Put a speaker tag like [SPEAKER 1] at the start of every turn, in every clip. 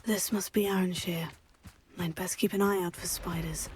[SPEAKER 1] This must be Ironshire. I'd best keep an eye out for spiders.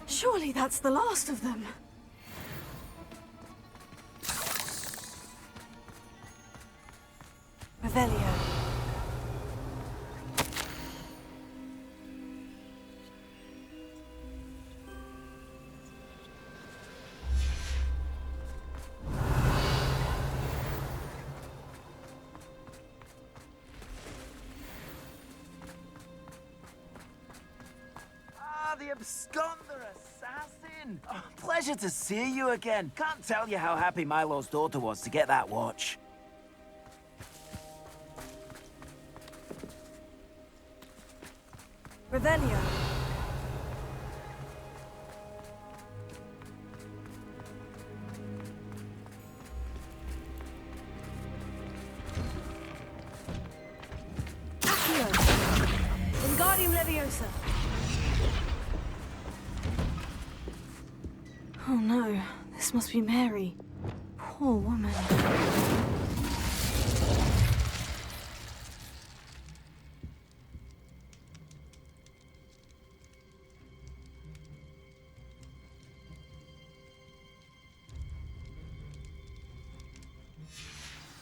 [SPEAKER 1] Surely that's the last of them. Revelio.
[SPEAKER 2] The absconder assassin! Oh, pleasure to see you again. Can't tell you how happy Milo's daughter was to get that watch.
[SPEAKER 1] Revelio. Accio. Wingardium Leviosa. Oh no, this must be Mary. Poor woman.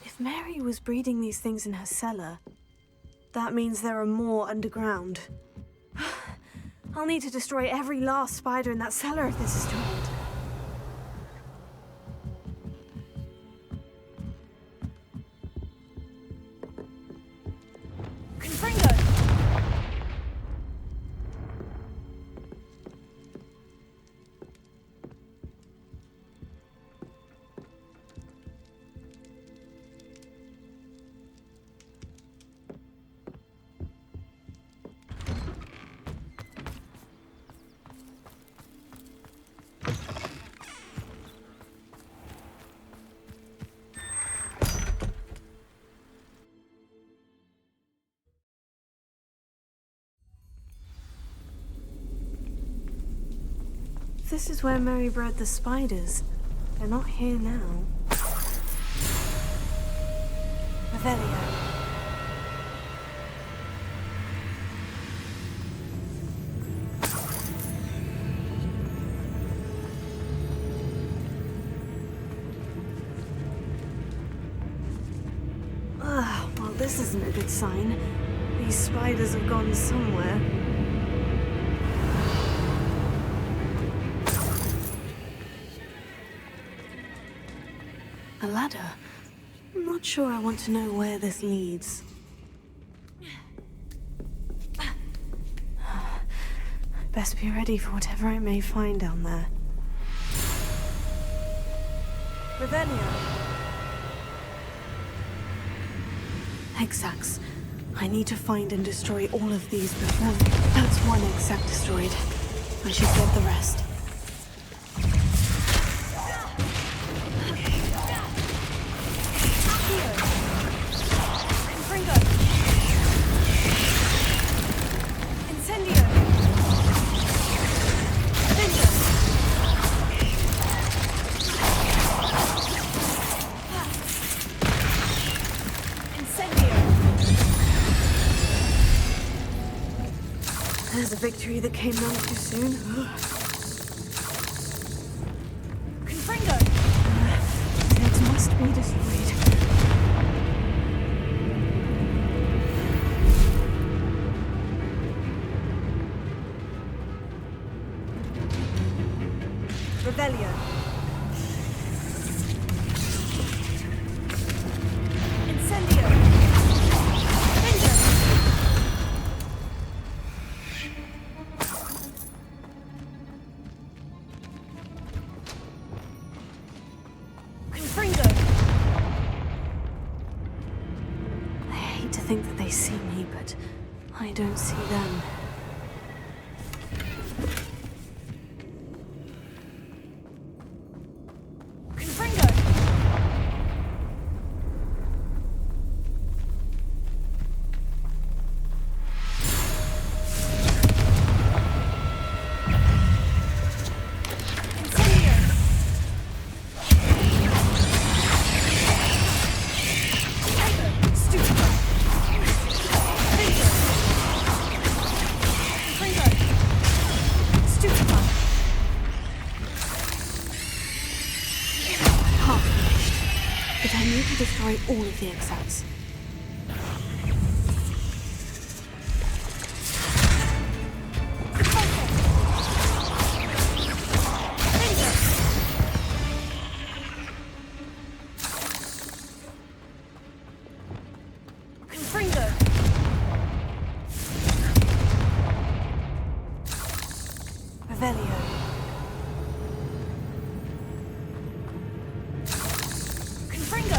[SPEAKER 1] If Mary was breeding these things in her cellar, that means there are more underground. I'll need to destroy every last spider in that cellar if this is to end. This is where Mary bred the spiders. They're not here now. Revelio. Well, this isn't a good sign. These spiders have gone somewhere. A ladder? I'm not sure I want to know where this leads. I'd best be ready for whatever I may find down there. Revelio. Exacts. I need to find and destroy all of these before... That's one exact destroyed. I should get the rest. There's a victory that came none too soon. be destroyed. Revelio. Incendio. Vengeance. Confringo. I hate to think that they see me, but I don't see them. Confringo. Incendio. Stupefy. Vengeance. Confringo. Stupefy. Half finished. But I need to destroy all of the exits. Confringo. Revelio. Confringo.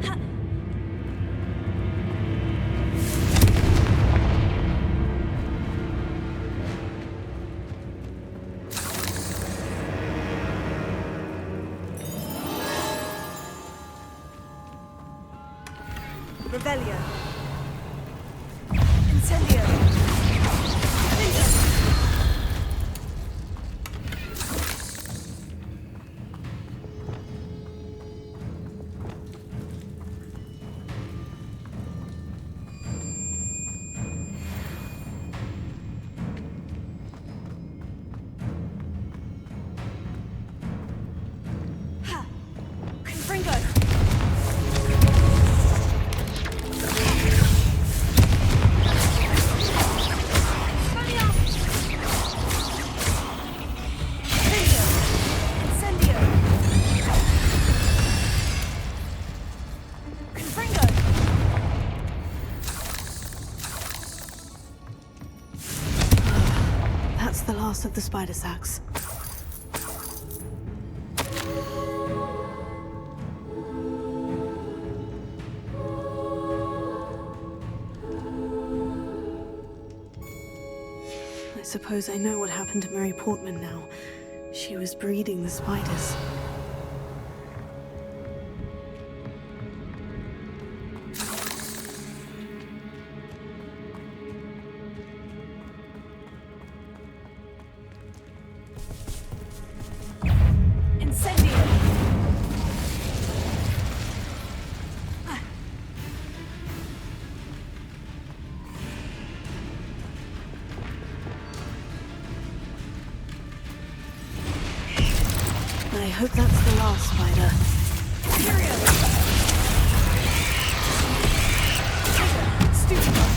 [SPEAKER 1] Ha. Revelio. Incendio. Vengeance. Ha. Confringo. That's the last of the spider sacks. I suppose I know what happened to Mary Portman now. She was breeding the spiders. Incendio! I hope that's the last spider. Furio! Stupefy!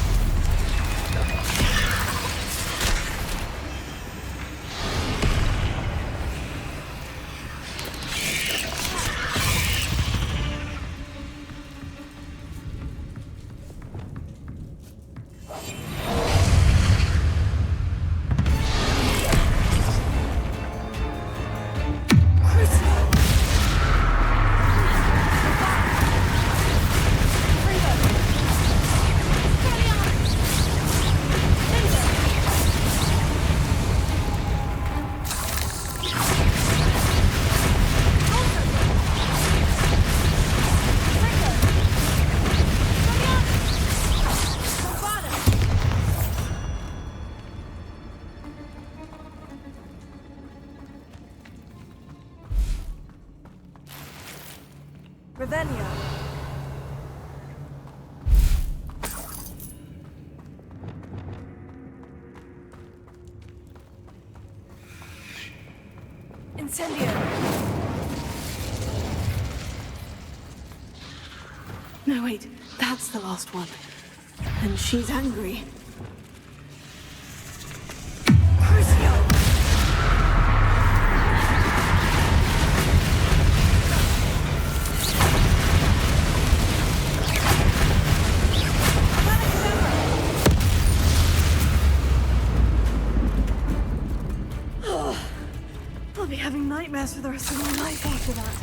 [SPEAKER 1] Crucio! Revelio. Incendio. No, wait. That's the last one. And she's angry. Crucio! I'll be having nightmares for the rest of my life after that.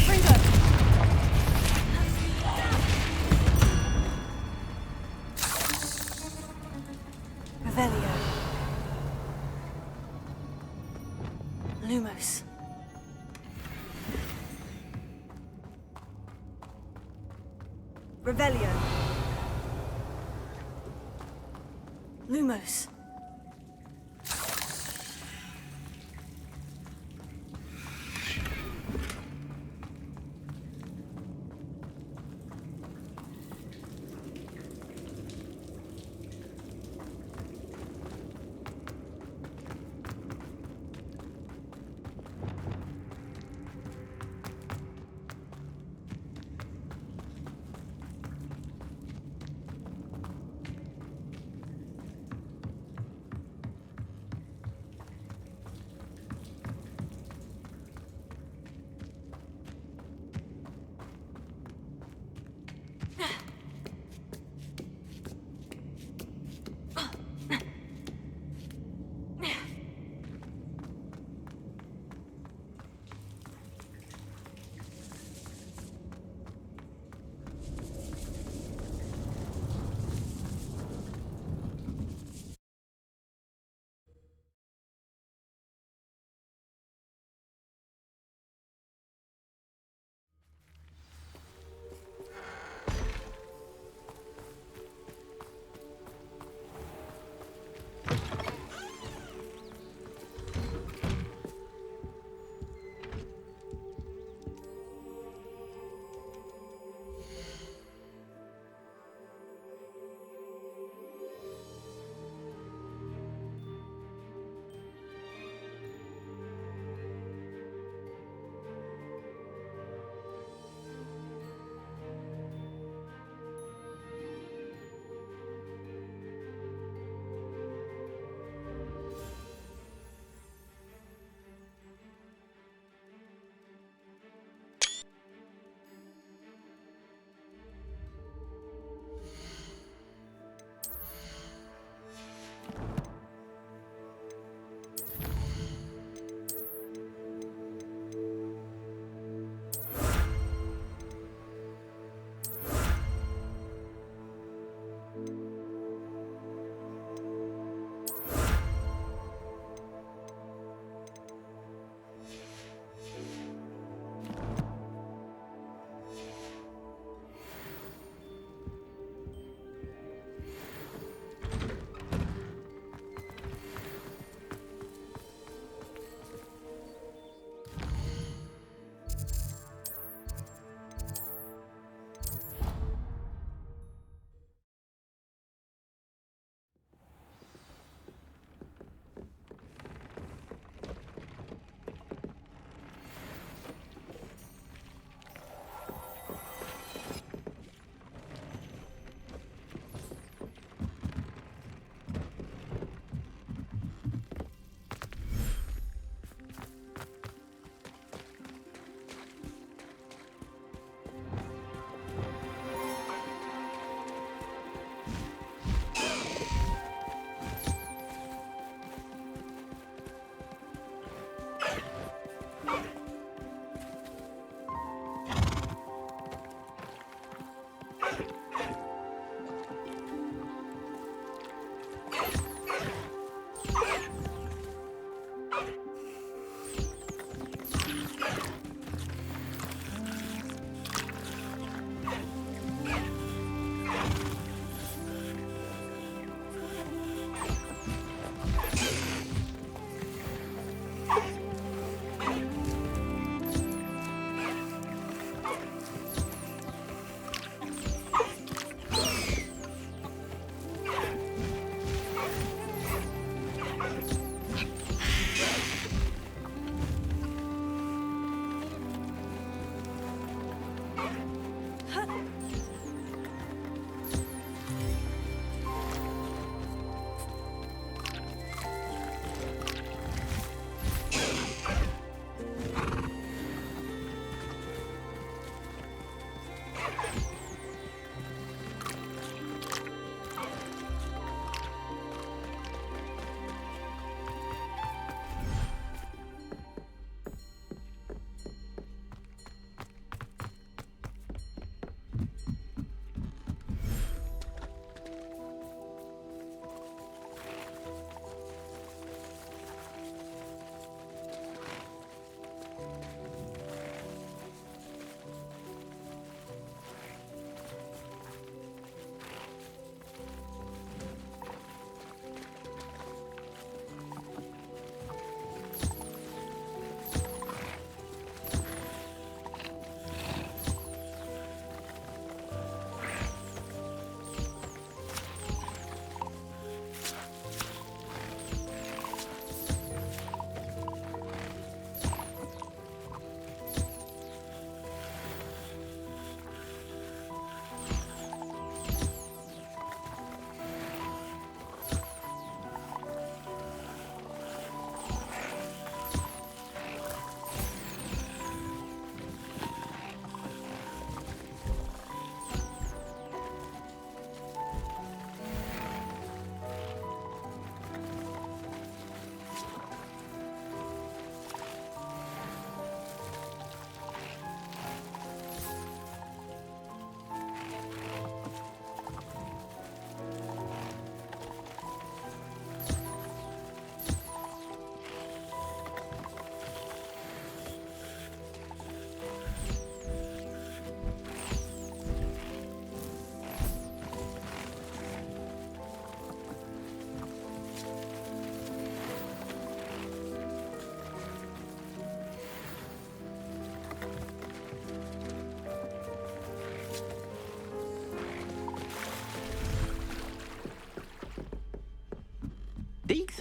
[SPEAKER 1] Ringo! Revelio. Lumos. Revelio. Lumos.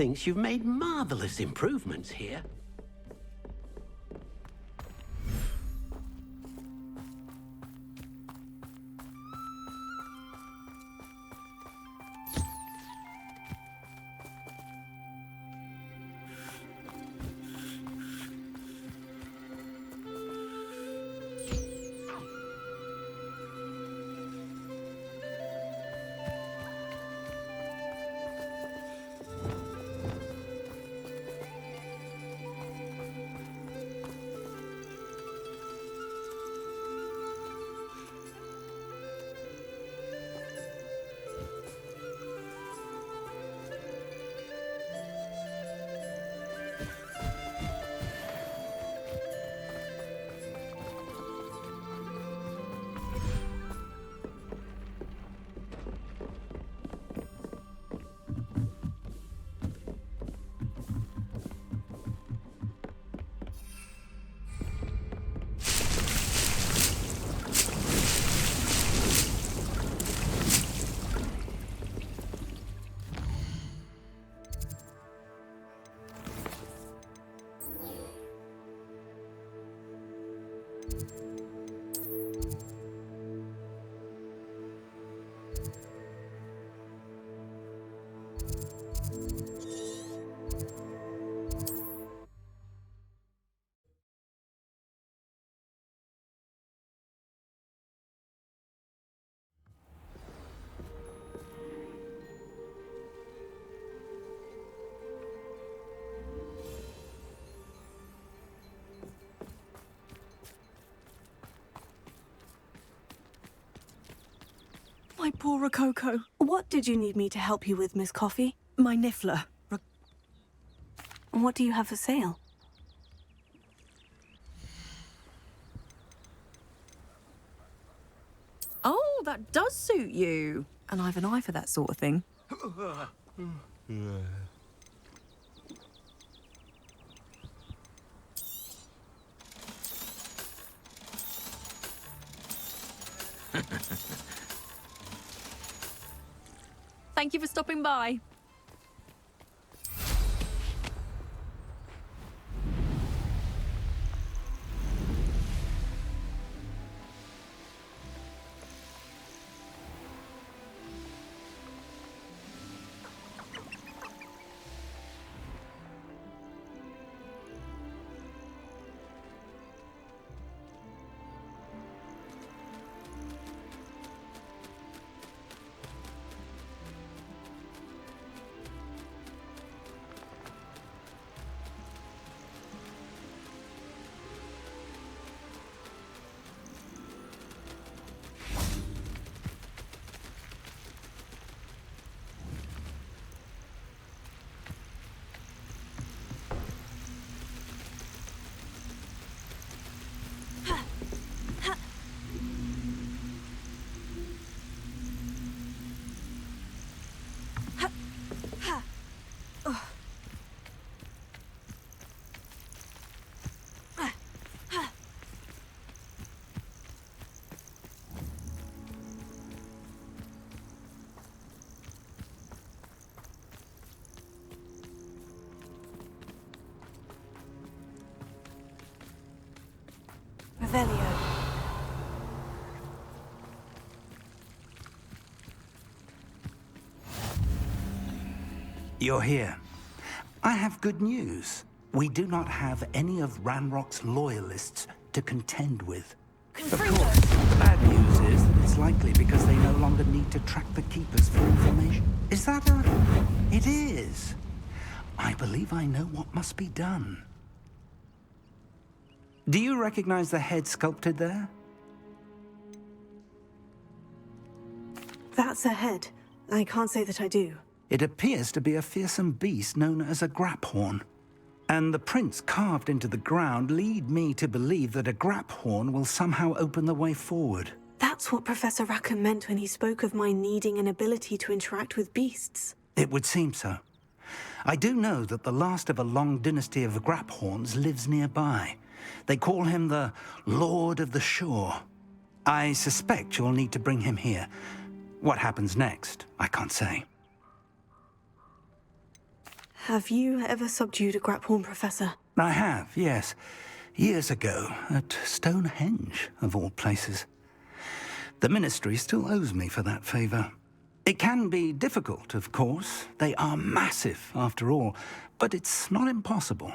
[SPEAKER 3] thinks you've made marvelous improvements here.
[SPEAKER 4] My poor Rococo.
[SPEAKER 1] What did you need me to help you with, Miss Coffee?
[SPEAKER 4] My niffler.
[SPEAKER 1] What do you have for sale?
[SPEAKER 4] Oh, that does suit you. And I've an eye for that sort of thing. Thank you for stopping by.
[SPEAKER 1] Revelio.
[SPEAKER 5] You're here. I have good news. We do not have any of Ranrock's loyalists to contend with. Of course, the bad news is that it's likely because they no longer need to track the Keepers for information. Is that a... It is. I believe I know what must be done. Do you recognize the head sculpted there?
[SPEAKER 1] That's a head. I can't say that I do.
[SPEAKER 5] It appears to be a fearsome beast known as a graphorn. And the prints carved into the ground lead me to believe that a graphorn will somehow open the way forward.
[SPEAKER 1] That's what Professor Rackham meant when he spoke of my needing an ability to interact with beasts.
[SPEAKER 5] It would seem so. I do know that the last of a long dynasty of graphorns lives nearby. They call him the Lord of the Shore. I suspect you'll need to bring him here. What happens next, I can't say.
[SPEAKER 1] Have you ever subdued a Graphorn professor?
[SPEAKER 5] I have, yes. Years ago, at Stonehenge, of all places. The Ministry still owes me for that favor. It can be difficult, of course. They are massive, after all, but it's not impossible.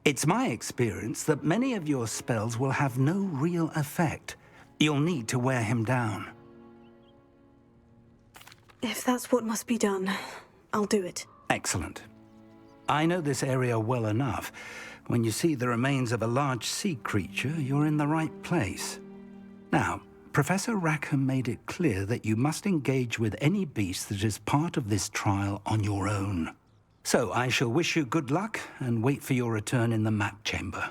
[SPEAKER 5] It's my experience that many of your spells will have no real effect. You'll need to wear him down.
[SPEAKER 1] If that's what must be done, I'll do it.
[SPEAKER 5] Excellent. I know this area well enough. When you see the remains of a large sea creature, you're in the right place. Now, Professor Rackham made it clear that you must engage with any beast that is part of this trial on your own. So I shall wish you good luck and wait for your return in the map chamber.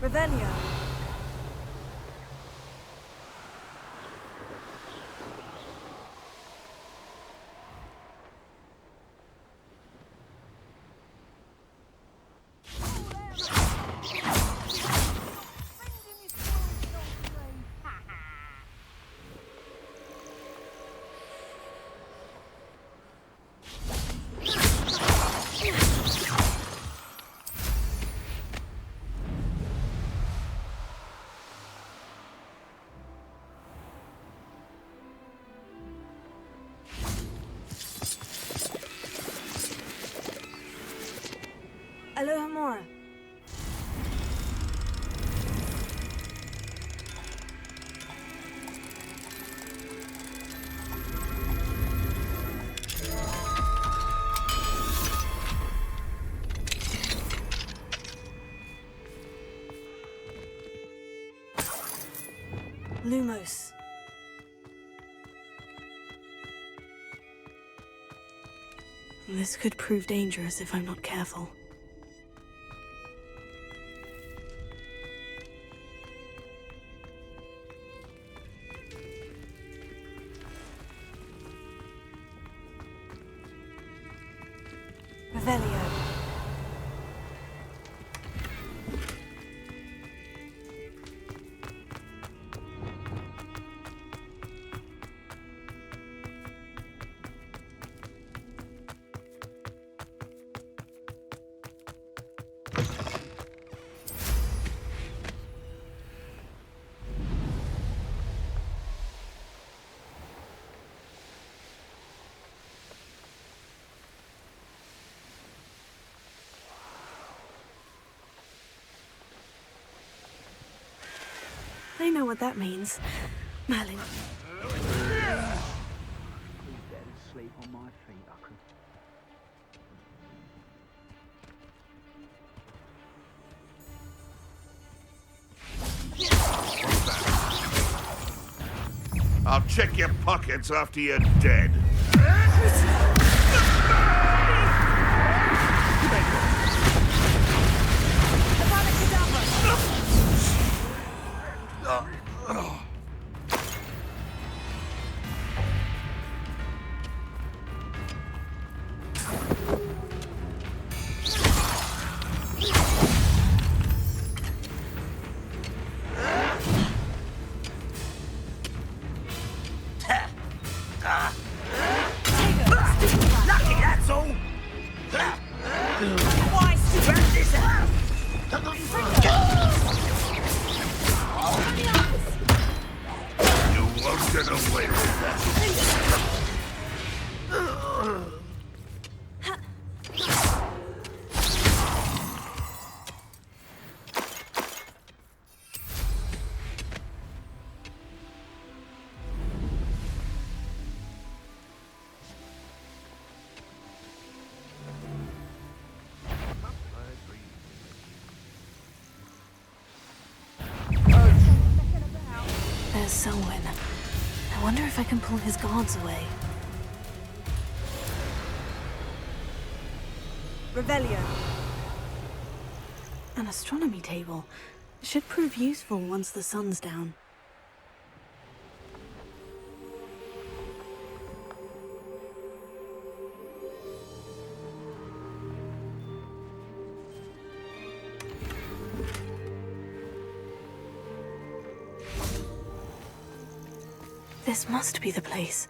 [SPEAKER 1] Revelio. Aloha Mora. Lumos. This could prove dangerous if I'm not careful. Revelio. I know what that means. Merlin.
[SPEAKER 6] Sleep on my feet, I could.
[SPEAKER 7] I'll check your pockets after you're dead.
[SPEAKER 1] There's Selwyn. I wonder if I can pull his guards away. Revelio. An astronomy table. Should prove useful once the sun's down. This must be the place.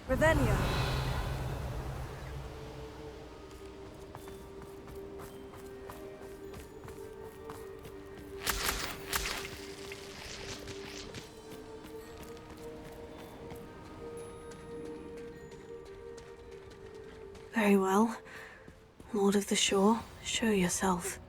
[SPEAKER 1] Revelio. Very well. Lord of the Shore, show yourself.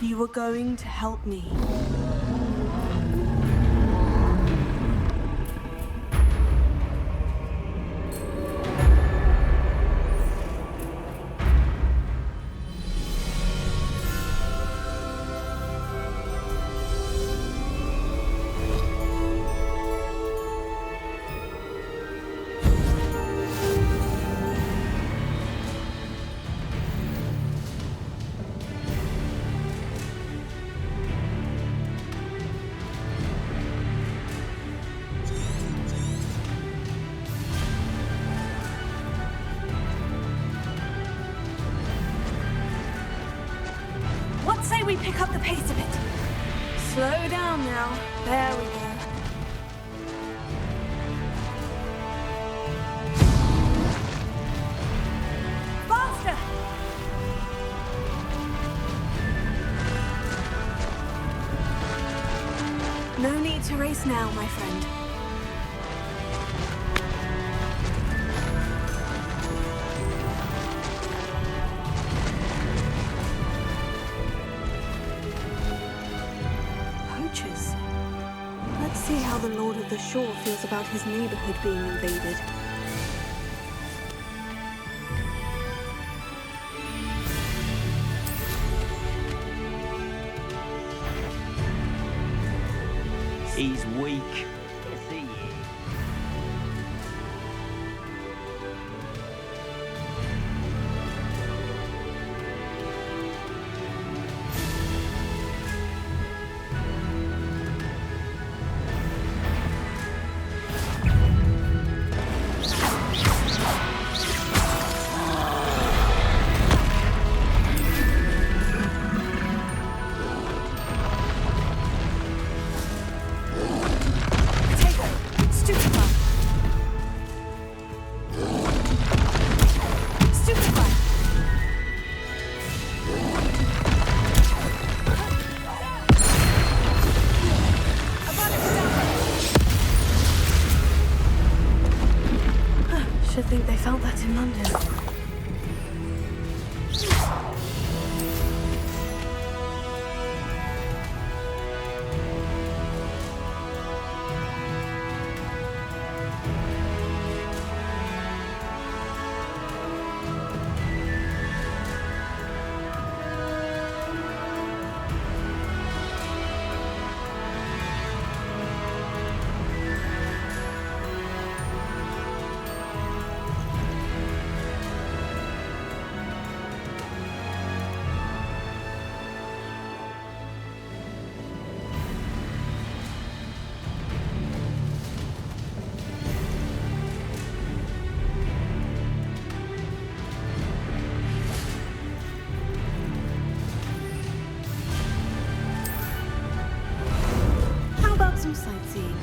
[SPEAKER 1] You were going to help me. What say we pick up the pace a bit? Slow down now. There we go. Faster! No need to race now, my friend. Let's see how the Lord of the Shore feels about his neighborhood being invaded.
[SPEAKER 8] He's weak. Yes, he is.
[SPEAKER 1] Should think they felt that in London. How about some sightseeing?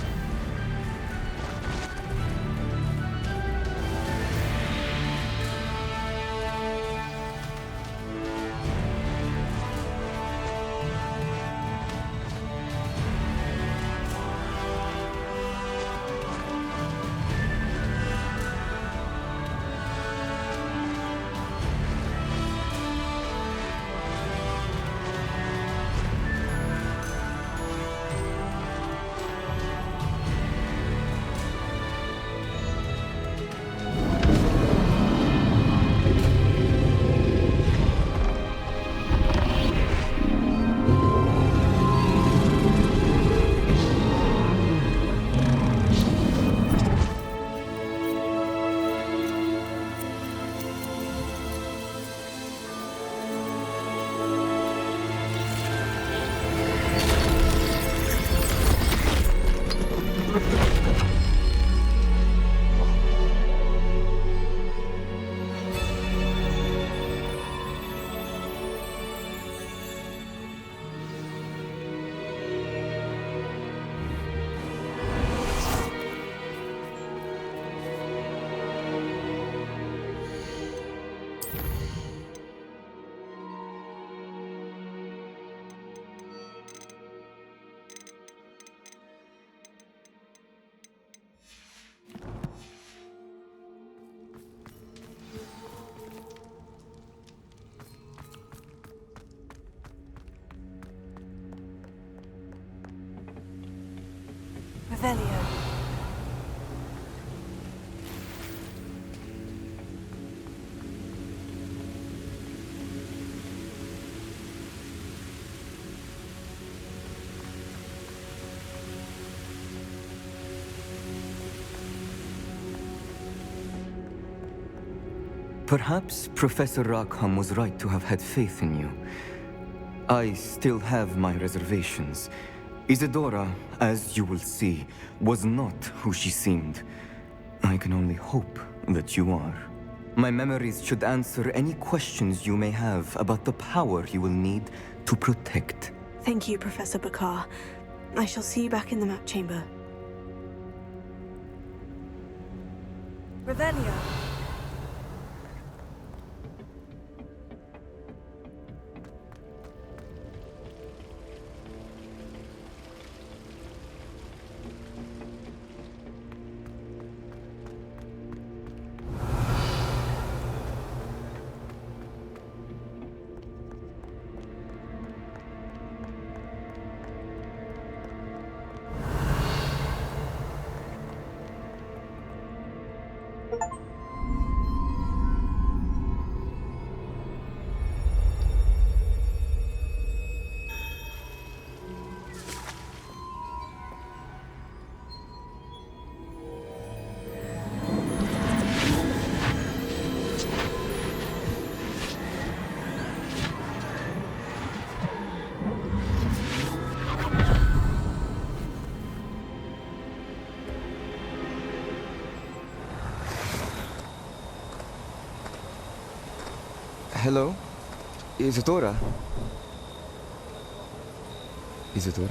[SPEAKER 1] Revelio.
[SPEAKER 9] Perhaps Professor Rackham was right to have had faith in you. I still have my reservations. Isadora, as you will see, was not who she seemed. I can only hope that you are. My memories should answer any questions you may have about the power you will need to protect.
[SPEAKER 1] Thank you, Professor Bakar. I shall see you back in the map chamber. Revelio.
[SPEAKER 9] Hello? Isadora? Isadora?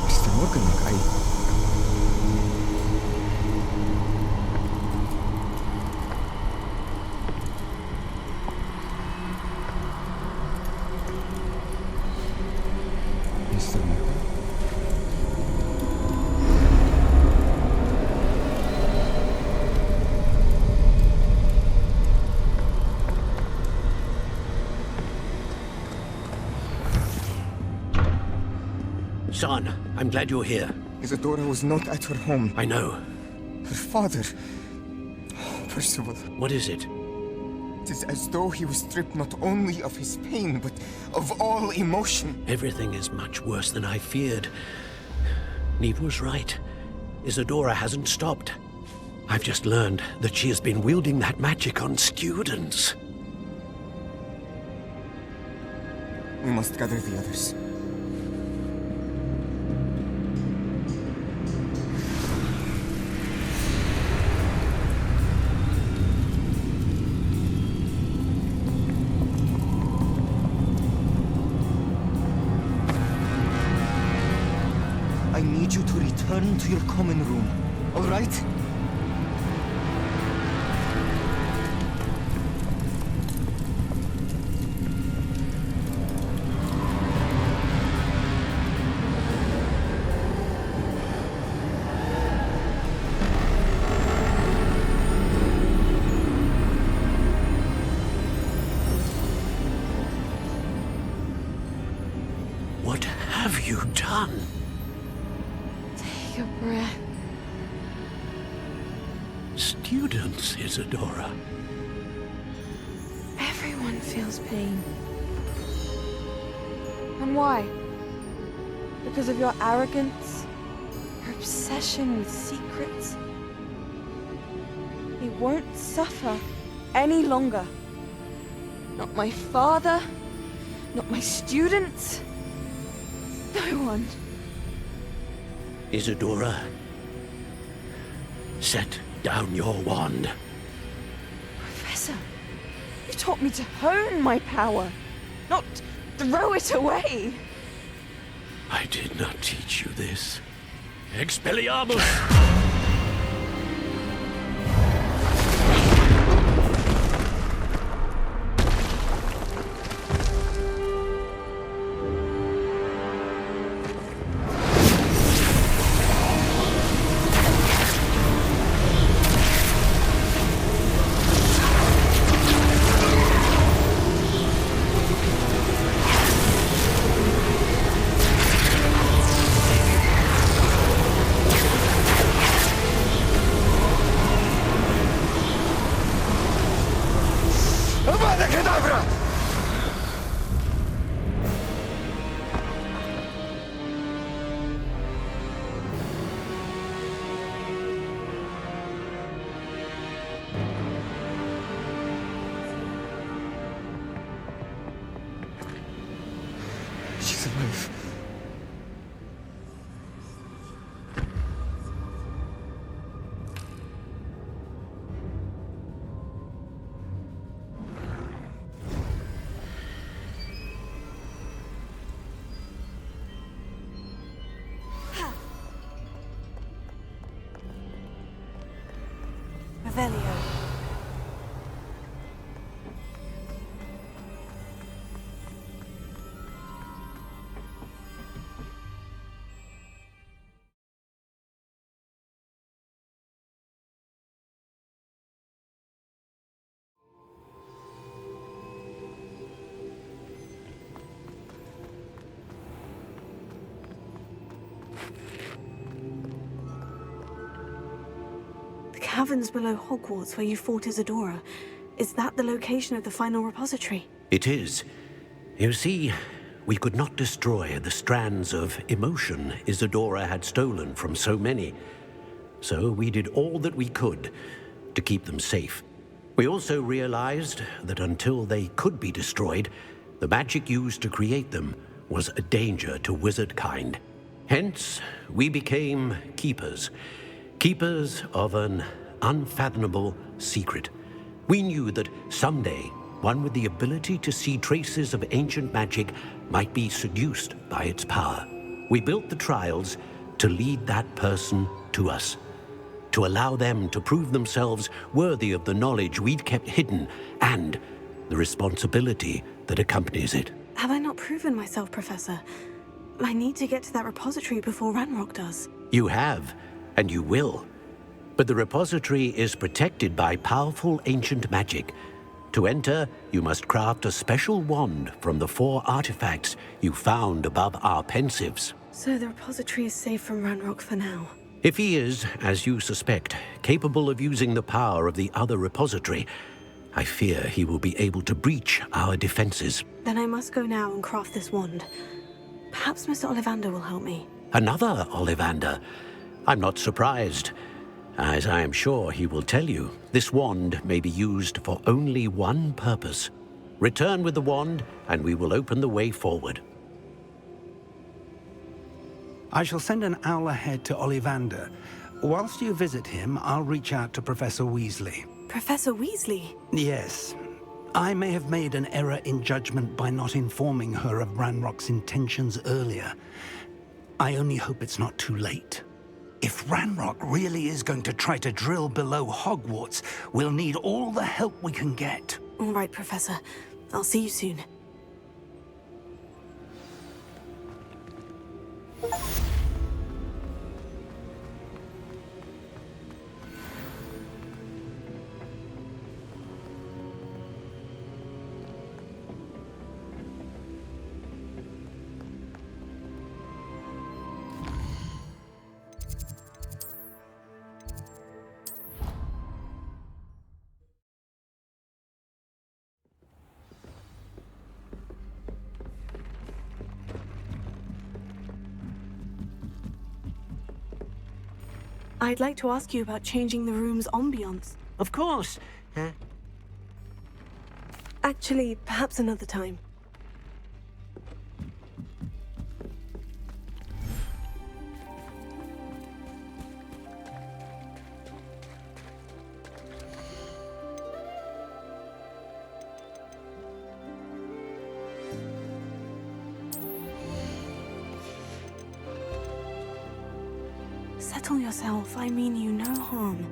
[SPEAKER 9] Mr. Morganlock, Mr. Morgan?
[SPEAKER 3] Son, I'm glad you're here.
[SPEAKER 10] Isadora was not at her home.
[SPEAKER 3] I know.
[SPEAKER 10] Her father... Percival.
[SPEAKER 3] What is it?
[SPEAKER 10] It is as though he was stripped not only of his pain, but of all emotion.
[SPEAKER 3] Everything is much worse than I feared. Neve was right. Isadora hasn't stopped. I've just learned that she has been wielding that magic on students.
[SPEAKER 10] We must gather the others. I need you to return to your common room, all right?
[SPEAKER 3] What have you done?
[SPEAKER 1] Take a breath.
[SPEAKER 3] Students, Isadora.
[SPEAKER 1] Everyone feels pain. And why? Because of your arrogance? Your obsession with secrets? He won't suffer any longer. Not my father, not my students, no one.
[SPEAKER 3] Isadora, set down your wand.
[SPEAKER 1] Professor, you taught me to hone my power, not throw it away.
[SPEAKER 3] I did not teach you this. Expelliarmus!
[SPEAKER 10] She's alive.
[SPEAKER 1] Revelio. The caverns below Hogwarts where you fought Isadora. Is that the location of the final repository?
[SPEAKER 3] It is. You see, we could not destroy the strands of emotion Isadora had stolen from so many. So we did all that we could to keep them safe. We also realized that until they could be destroyed, the magic used to create them was a danger to wizard kind. Hence, we became keepers. Keepers of an unfathomable secret. We knew that someday, one with the ability to see traces of ancient magic might be seduced by its power. We built the trials to lead that person to us, to allow them to prove themselves worthy of the knowledge we'd kept hidden and the responsibility that accompanies it.
[SPEAKER 1] Have I not proven myself, Professor? I need to get to that repository before Ranrok does.
[SPEAKER 3] You have, and you will. But the repository is protected by powerful ancient magic. To enter, you must craft a special wand from the 4 artifacts you found above our pensives.
[SPEAKER 1] So the repository is safe from Ranrok for now.
[SPEAKER 3] If he is, as you suspect, capable of using the power of the other repository, I fear he will be able to breach our defenses.
[SPEAKER 1] Then I must go now and craft this wand. Perhaps Mr. Ollivander will help me.
[SPEAKER 3] Another Ollivander? I'm not surprised. As I am sure he will tell you, this wand may be used for only one purpose. Return with the wand, and we will open the way forward.
[SPEAKER 5] I shall send an owl ahead to Ollivander. Whilst you visit him, I'll reach out to Professor Weasley.
[SPEAKER 1] Professor Weasley?
[SPEAKER 5] Yes. I may have made an error in judgment by not informing her of Ranrock's intentions earlier. I only hope it's not too late. If Ranrok really is going to try to drill below Hogwarts, we'll need all the help we can get.
[SPEAKER 1] All right, Professor. I'll see you soon. I'd like to ask you about changing the room's ambiance.
[SPEAKER 3] Of course.
[SPEAKER 1] Actually, perhaps another time. Settle yourself. I mean you no harm.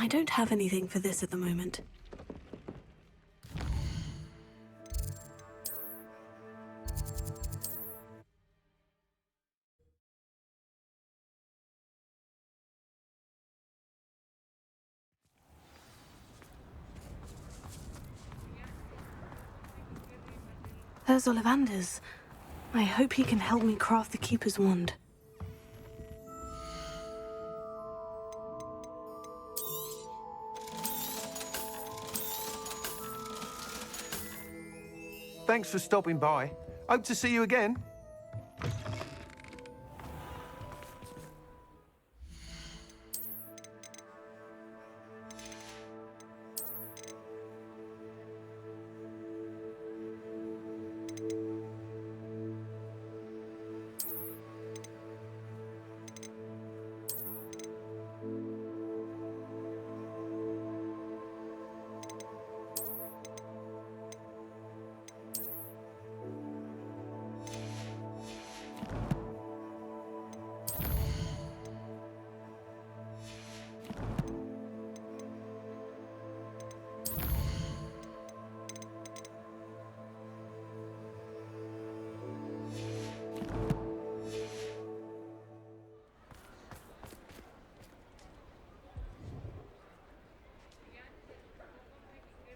[SPEAKER 1] I don't have anything for this at the moment. There's Ollivander's. I hope he can help me craft the Keeper's wand.
[SPEAKER 11] Thanks for stopping by. Hope to see you again.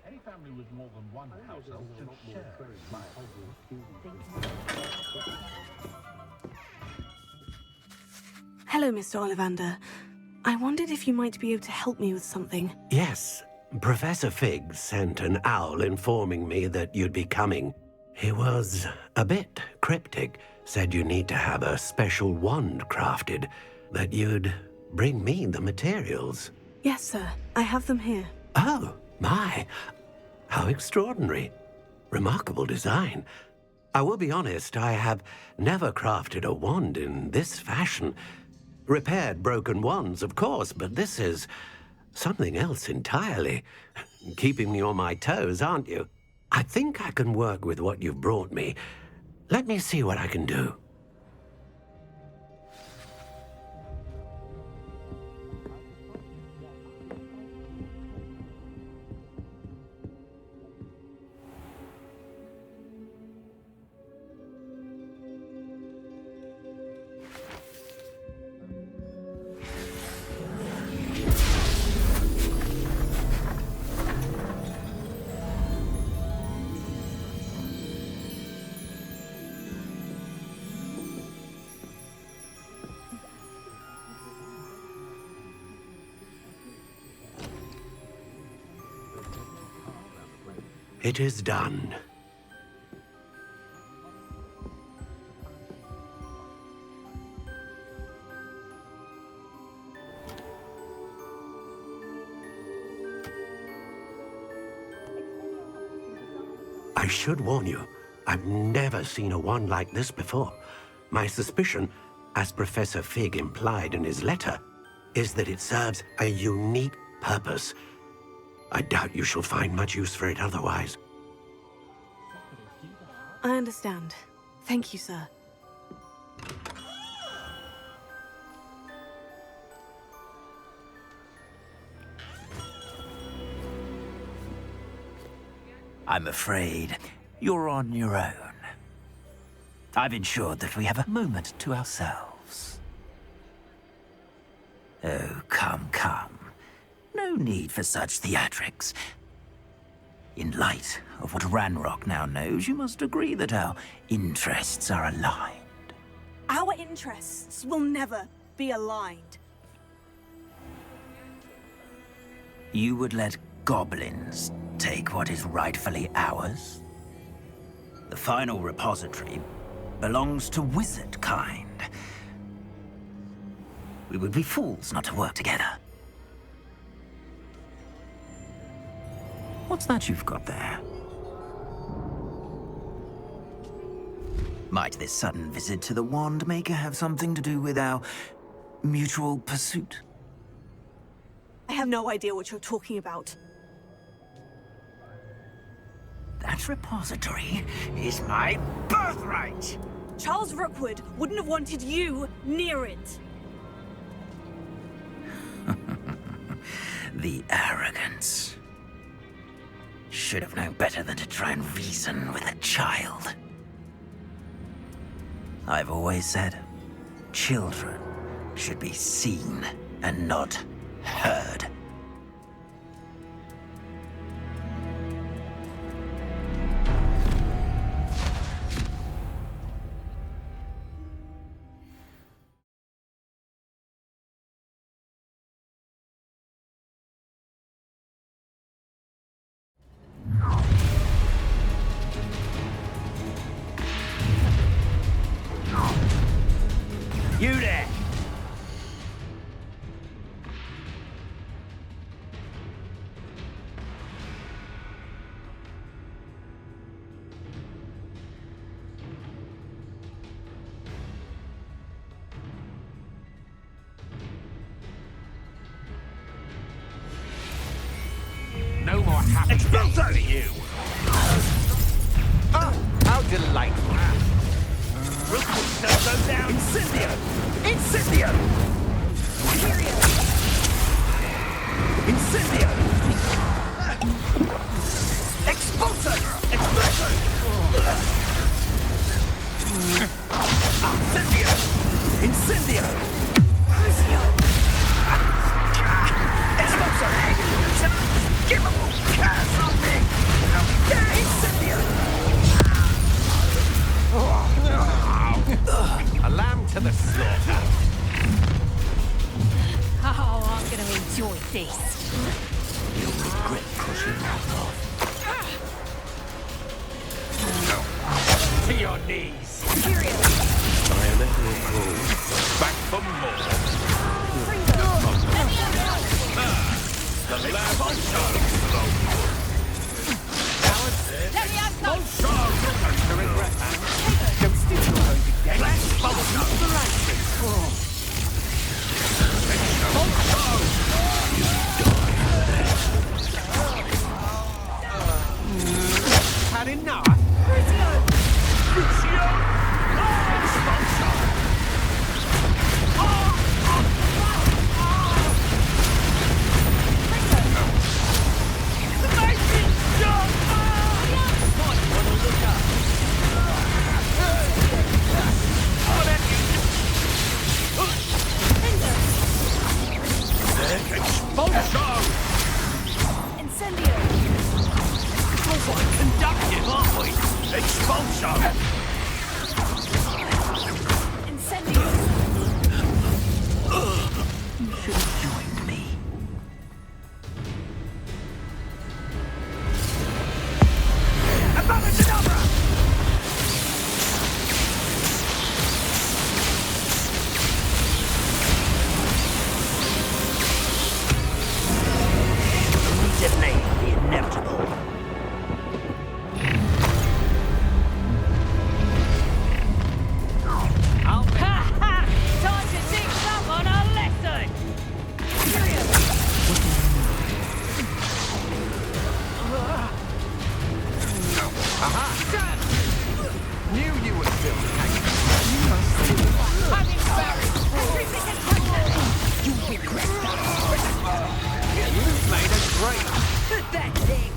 [SPEAKER 7] Any family with more than one household should share my
[SPEAKER 1] Hello, Mr. Ollivander. I wondered if you might be able to help me with something.
[SPEAKER 3] Yes, Professor Fig sent an owl informing me that you'd be coming. He was a bit cryptic, said you need to have a special wand crafted, that you'd bring me the materials.
[SPEAKER 1] Yes, sir. I have them here.
[SPEAKER 3] Oh, my. How extraordinary. Remarkable design. I will be honest, I have never crafted a wand in this fashion. Repaired broken wands, of course, but this is something else entirely. Keeping me on my toes, aren't you? I think I can work with what you've brought me. Let me see what I can do. It is done. I should warn you, I've never seen a wand like this before. My suspicion, as Professor Fig implied in his letter, is that it serves a unique purpose. I doubt you shall find much use for it otherwise.
[SPEAKER 1] I understand. Thank you, sir.
[SPEAKER 2] I'm afraid you're on your own. I've ensured that we have a moment to ourselves. Oh, come, come. No need for such theatrics. In light of what Ranrok now knows, you must agree that our interests are aligned.
[SPEAKER 1] Our interests will never be aligned.
[SPEAKER 2] You would let goblins take what is rightfully ours? The final repository belongs to wizard kind. We would be fools not to work together. What's that you've got there? Might this sudden visit to the Wand Maker have something to do with our mutual pursuit?
[SPEAKER 1] I have no idea what you're talking about.
[SPEAKER 2] That repository is my birthright!
[SPEAKER 1] Charles Rookwood wouldn't have wanted you near it.
[SPEAKER 2] The arrogance. Should have known better than to try and reason with a child. I've always said, children should be seen and not heard. You there!
[SPEAKER 3] No more happy
[SPEAKER 7] Expulso!
[SPEAKER 3] days for you. Oh, how delightful.
[SPEAKER 2] We'll put those down! Incendio! Incendio! Incendio! Expulso! Expulso! Incendio! Incendio! Expulso! Give him a curse on me! Incendio!
[SPEAKER 3] A lamb to the slaughter.
[SPEAKER 12] Oh, I'm gonna enjoy this.
[SPEAKER 2] You'll regret pushing that off.
[SPEAKER 3] To your knees.
[SPEAKER 12] Period.
[SPEAKER 3] I am at your call. Back for more. The lamb on
[SPEAKER 12] Let me have some.
[SPEAKER 3] to regret that. Don't steal your own again. Let's bubble the ransom. Had enough?
[SPEAKER 12] Incendio.
[SPEAKER 2] Conductive, aren't we? Expulso!
[SPEAKER 12] Incendio.
[SPEAKER 2] You should have joined me. Abracadabra! Detonate the inevitable.
[SPEAKER 12] Time to teach someone a lesson. Period.
[SPEAKER 3] Knew you were still hanging.
[SPEAKER 12] I'm embarrassed. You regret that.
[SPEAKER 3] You've made a great.
[SPEAKER 12] Pathetic.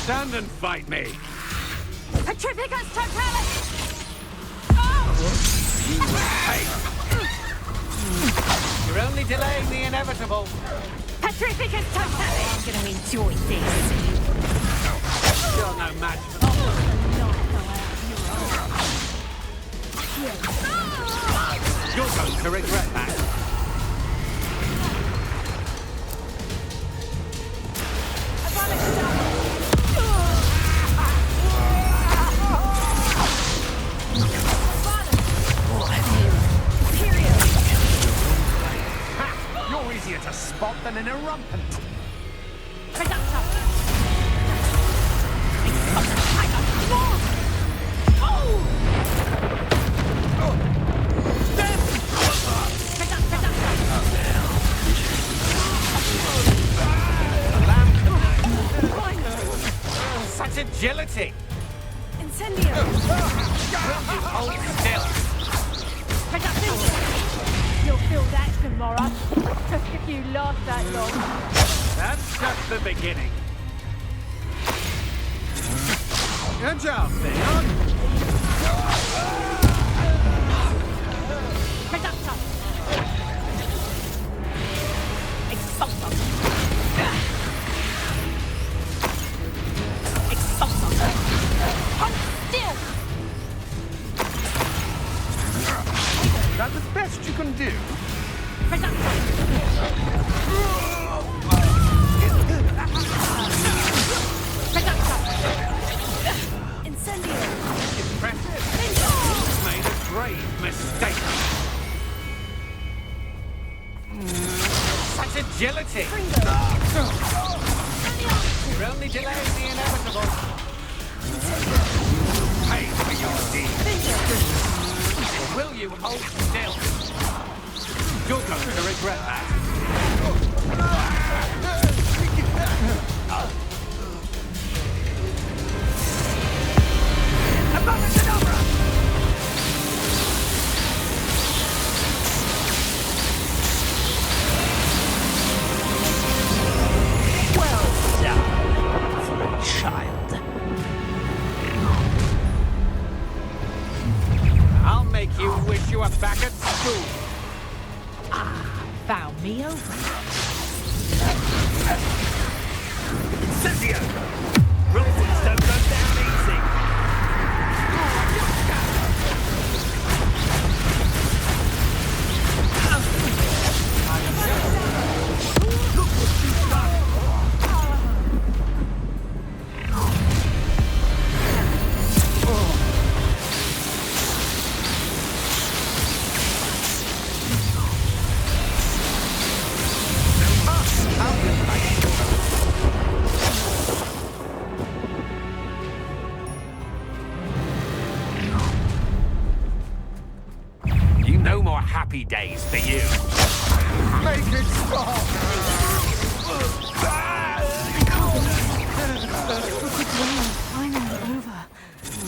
[SPEAKER 3] Stand and fight me.
[SPEAKER 12] Petrificus totalis.
[SPEAKER 3] Hey. You're only delaying the inevitable.
[SPEAKER 12] Petrificus totalis. I'm gonna enjoy this.
[SPEAKER 3] You're no match for You're going to regret that. You're easier to spot than an irrumpant.
[SPEAKER 12] tomorrow. If you last that long.
[SPEAKER 13] That's just the beginning. Agile thing, huh?
[SPEAKER 12] Reductor. Expulsor. Expulsor. Hold still.
[SPEAKER 13] Is that the best you can do?
[SPEAKER 12] Reductor. Incendio.
[SPEAKER 13] Impressive. You've made a grave mistake. Such agility. You're only delaying the inevitable. Pay for your deed. Or will you hold still? You're going to regret that.
[SPEAKER 2] Well done for a child.
[SPEAKER 13] I'll make you wish you were back at school.
[SPEAKER 12] Found me over.
[SPEAKER 2] Incendio! Rules don't go down easy. Look what you've done!
[SPEAKER 13] No more happy days for you.
[SPEAKER 11] Make it stop!
[SPEAKER 1] Finally over.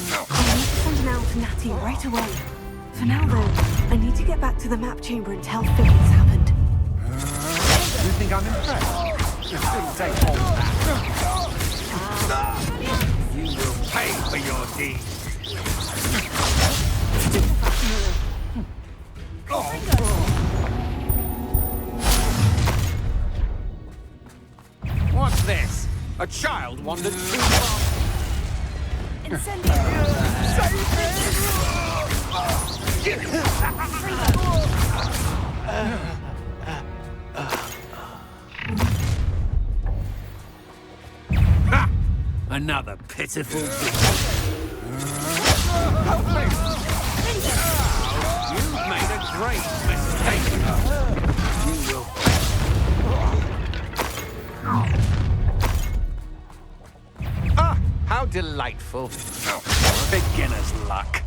[SPEAKER 1] I need to send an owl to Natty right away. For now, though, I need to get back to the map chamber and tell Phil what's happened.
[SPEAKER 11] You think I'm impressed? It'll take all that.
[SPEAKER 13] You will pay for your deeds. What's this? A child wandered too far. Ha! Another pitiful beast. You've made a great mistake. You will. Ah, how delightful. Beginner's luck.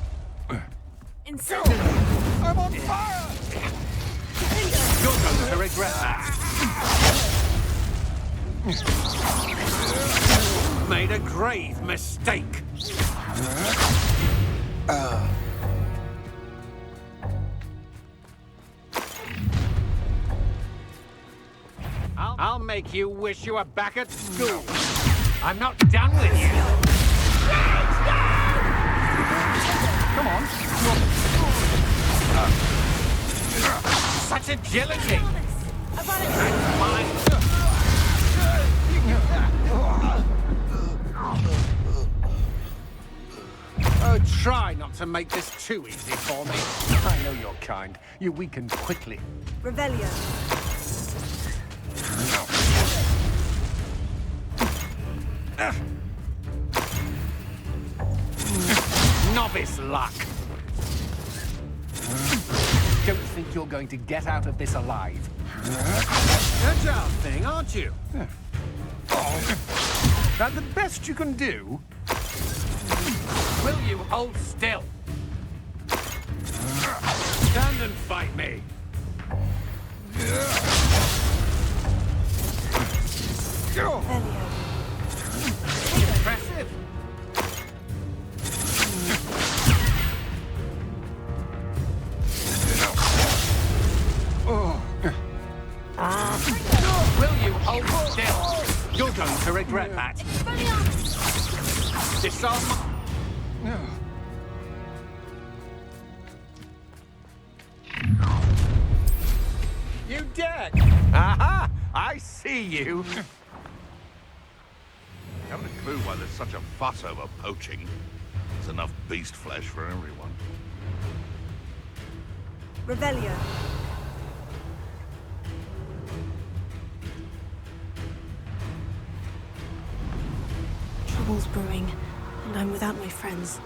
[SPEAKER 11] I'm on fire!
[SPEAKER 13] You're going to regret that. Made a grave mistake. I'll make you wish you were back at school. I'm not done with you. Come on. Such agility. That's mine. Oh, try not to make this too easy for me.
[SPEAKER 11] I know your kind. You weaken quickly.
[SPEAKER 1] Revelio.
[SPEAKER 13] Novice luck.
[SPEAKER 11] Don't think you're going to get out of this alive.
[SPEAKER 13] Agile thing, aren't you?
[SPEAKER 11] That the best you can do?
[SPEAKER 13] Will you hold still? Stand and fight me. Impressive. regret that. Disarm.
[SPEAKER 11] You dead?
[SPEAKER 7] Aha! I see you. Haven't a clue why there's such a fuss over poaching. There's enough beast flesh for everyone.
[SPEAKER 1] Revelio. Trouble's brewing, and I'm without my friends.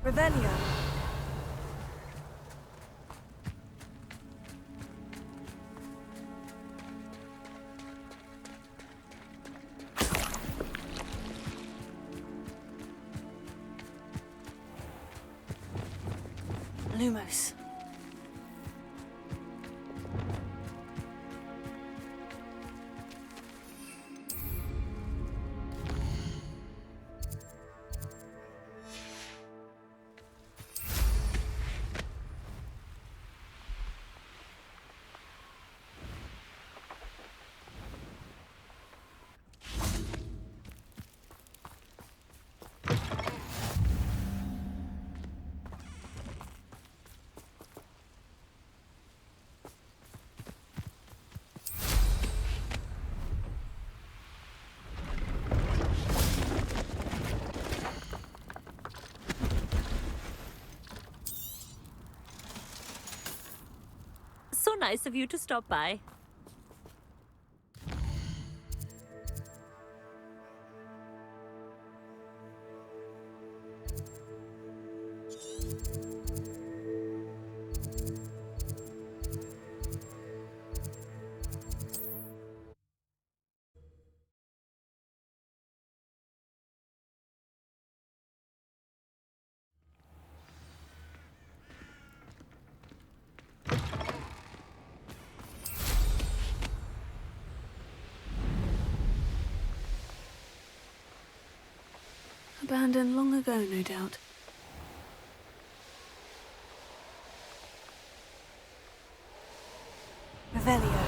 [SPEAKER 1] Revelio. Lumos.
[SPEAKER 12] So nice of you to stop by.
[SPEAKER 1] Abandoned long ago, no doubt. Revelio.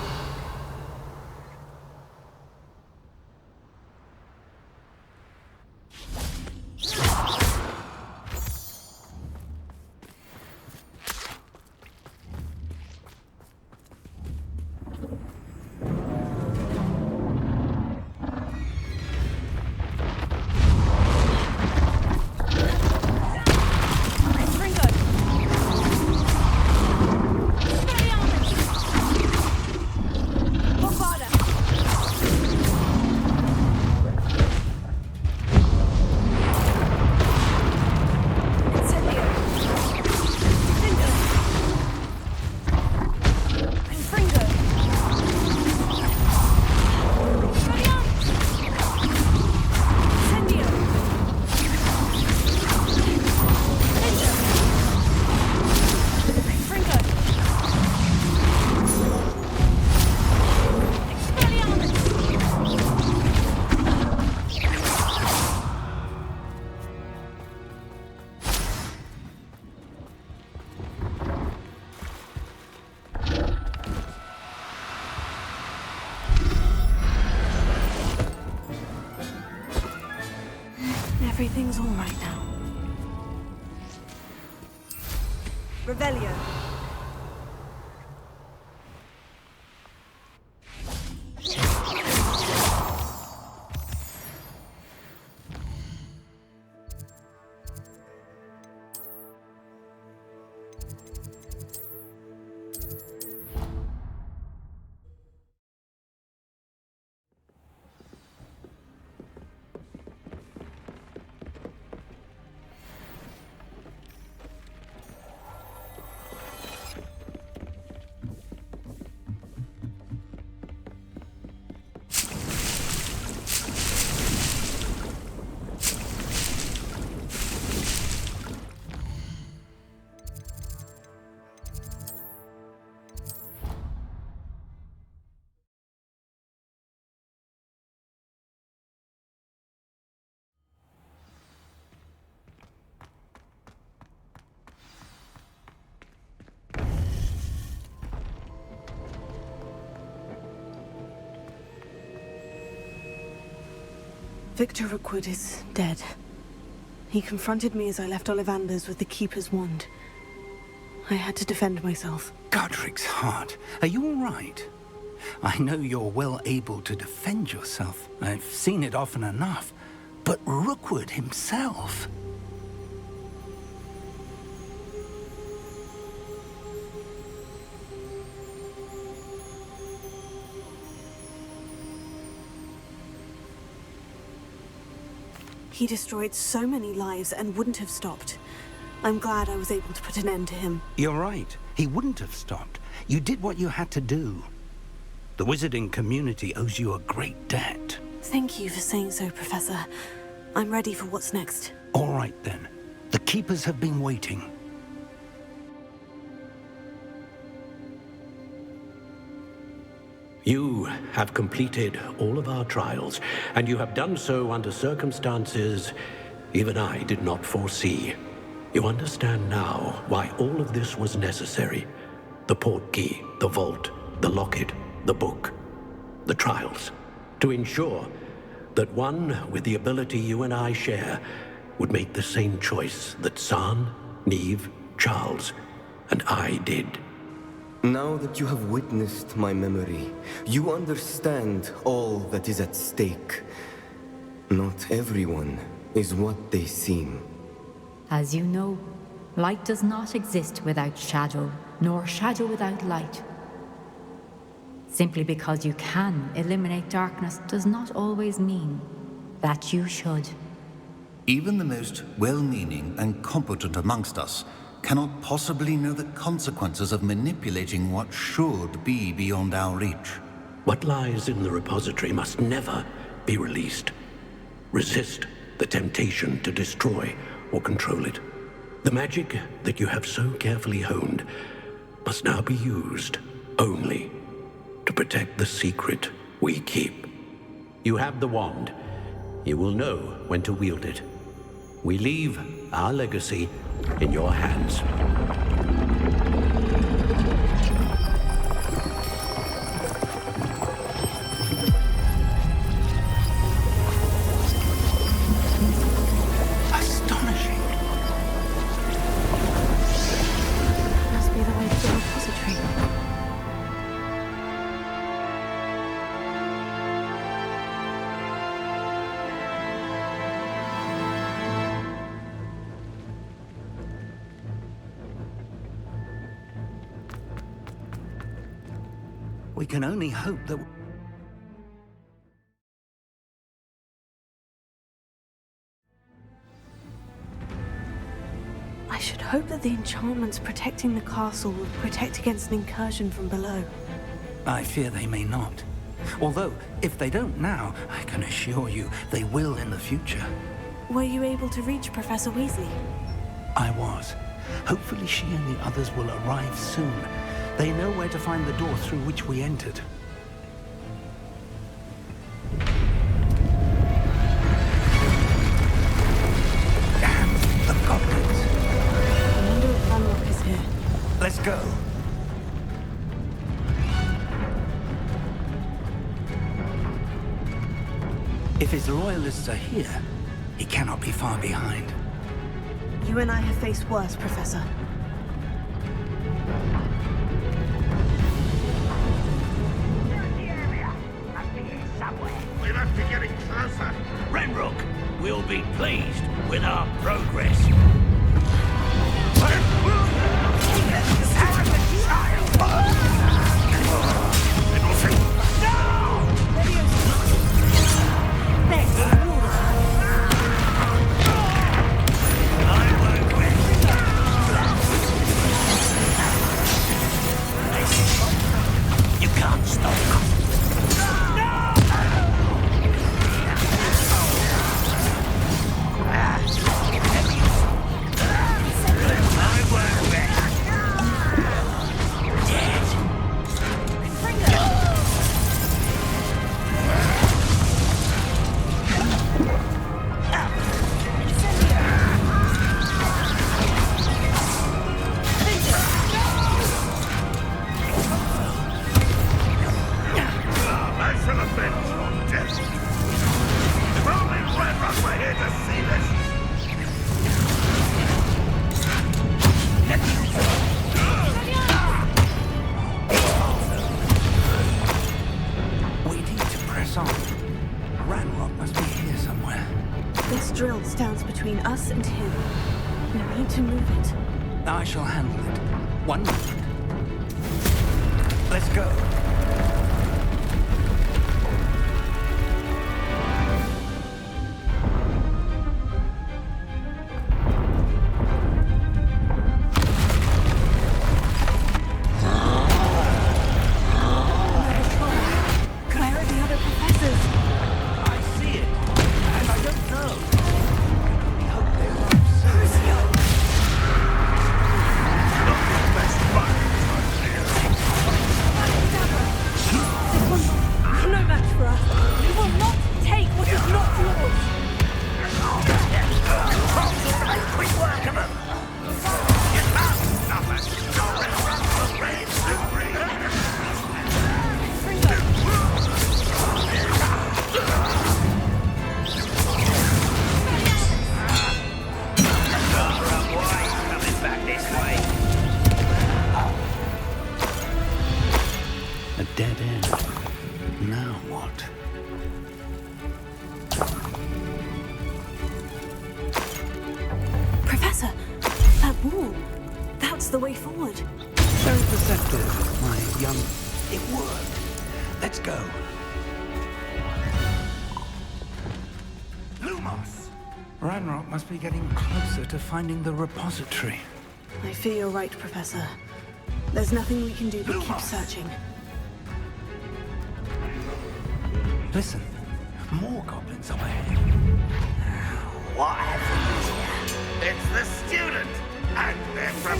[SPEAKER 1] Everything's all right now. Revelio. Victor Rookwood is dead. He confronted me as I left Ollivander's with the Keeper's wand. I had to defend myself.
[SPEAKER 5] Godric's heart. Are you all right? I know you're well able to defend yourself. I've seen it often enough. But Rookwood himself...
[SPEAKER 1] He destroyed so many lives and wouldn't have stopped. I'm glad I was able to put an end to him.
[SPEAKER 5] You're right. He wouldn't have stopped. You did what you had to do. The wizarding community owes you a great debt.
[SPEAKER 1] Thank you for saying so, Professor. I'm ready for what's next.
[SPEAKER 5] All right, then. The Keepers have been waiting.
[SPEAKER 3] You have completed all of our trials, and you have done so under circumstances even I did not foresee. You understand now why all of this was necessary. The portkey, the vault, the locket, the book, the trials. To ensure that one with the ability you and I share would make the same choice that San, Neve, Charles, and I did.
[SPEAKER 9] Now that you have witnessed my memory, you understand all that is at stake. Not everyone is what they seem.
[SPEAKER 12] As you know, light does not exist without shadow, nor shadow without light. Simply because you can eliminate darkness does not always mean that you should.
[SPEAKER 14] Even the most well-meaning and competent amongst us cannot possibly know the consequences of manipulating what should be beyond our reach.
[SPEAKER 3] What lies in the repository must never be released. Resist the temptation to destroy or control it. The magic that you have so carefully honed must now be used only to protect the secret we keep. You have the wand. You will know when to wield it. We leave our legacy in your hands.
[SPEAKER 5] Astonishing.
[SPEAKER 1] Must be the way to the repository.
[SPEAKER 5] We can only hope that...
[SPEAKER 1] I should hope that the enchantments protecting the castle will protect against an incursion from below.
[SPEAKER 5] I fear they may not. Although, if they don't now, I can assure you they will in the future.
[SPEAKER 1] Were you able to reach Professor Weasley?
[SPEAKER 5] I was. Hopefully she and the others will arrive soon. They know where to find the door through which we entered. Damn, the goblins.
[SPEAKER 1] I wonder if Ranrok is here.
[SPEAKER 5] Let's go. If his loyalists are here, He cannot be far behind.
[SPEAKER 1] You and I have faced worse, Professor.
[SPEAKER 7] We must be getting closer.
[SPEAKER 2] Ranrok will be pleased with our progress. You can't stop us.
[SPEAKER 5] Ranrok must be here somewhere.
[SPEAKER 1] This drill stands between us and him. We need to move it.
[SPEAKER 5] I shall handle it. 1 moment. Let's go. Dead end. Now what?
[SPEAKER 1] Professor, that wall. That's the way forward.
[SPEAKER 5] Very perceptive, my young... It worked. Let's go. Lumos! Ranrok must be getting closer to finding the repository.
[SPEAKER 1] I fear you're right, Professor. There's nothing we can do but keep searching.
[SPEAKER 5] Listen, more goblins up ahead.
[SPEAKER 7] What have we here? It's the student, and they're from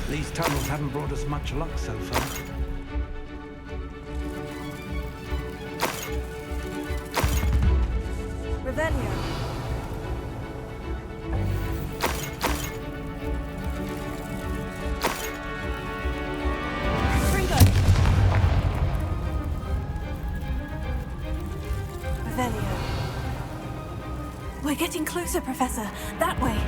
[SPEAKER 5] These tunnels haven't brought us much luck so far.
[SPEAKER 1] Revelio. Revelio. We're getting closer, Professor. That way.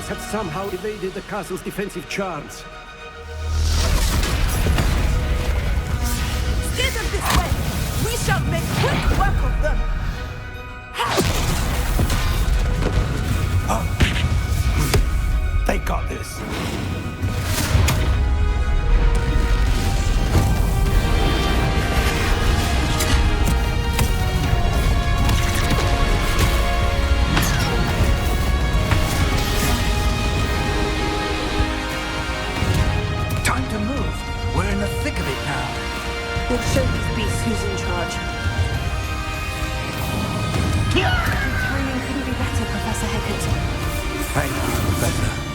[SPEAKER 3] have somehow evaded the castle's defensive charms.
[SPEAKER 4] Steer them this way! We shall make quick work of them!
[SPEAKER 5] They got this. Time to move. We're in the thick of it now.
[SPEAKER 1] We'll show these beasts who's in charge. Your timing couldn't be better, Professor Hecat.
[SPEAKER 5] Thank you, Professor.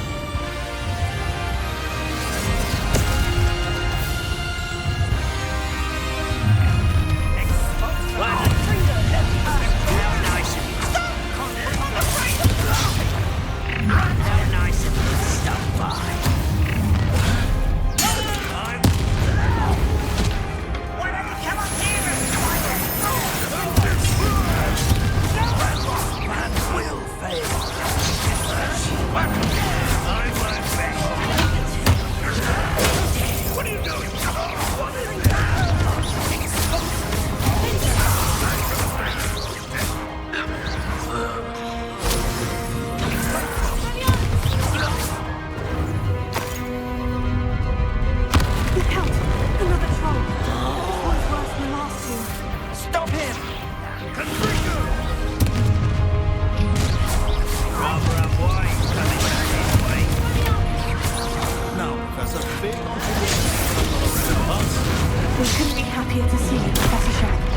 [SPEAKER 1] We couldn't be happier to see you, Professor Shaw.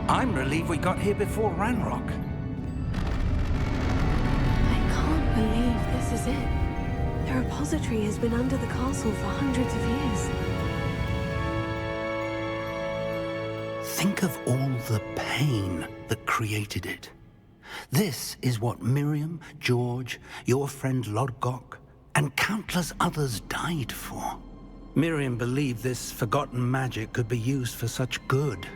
[SPEAKER 5] I'm relieved we got here before Ranrok.
[SPEAKER 1] I can't believe this is it. The repository has been under the castle for hundreds of years.
[SPEAKER 5] Think of all the pain that created it. This is what Miriam, George, your friend Lodgok, and countless others died for. Miriam believed this forgotten magic could be used for such good,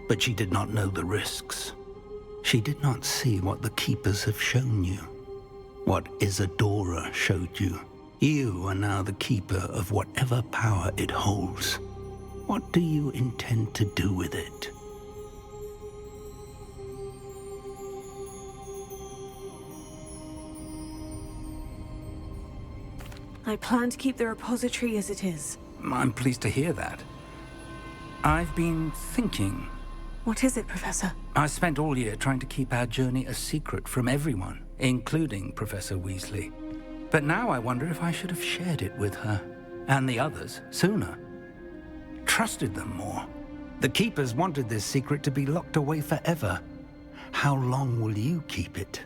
[SPEAKER 5] but she did not know the risks. She did not see what the Keepers have shown you, what Isadora showed you. You are now the Keeper of whatever power it holds. What do you intend to do with it?
[SPEAKER 1] I plan to keep the repository as it is.
[SPEAKER 5] I'm pleased to hear that. I've been thinking.
[SPEAKER 1] What is it, Professor?
[SPEAKER 5] I spent all year trying to keep our journey a secret from everyone, including Professor Weasley. But now I wonder if I should have shared it with her, and the others, sooner. Trusted them more. The Keepers wanted this secret to be locked away forever. How long will you keep it?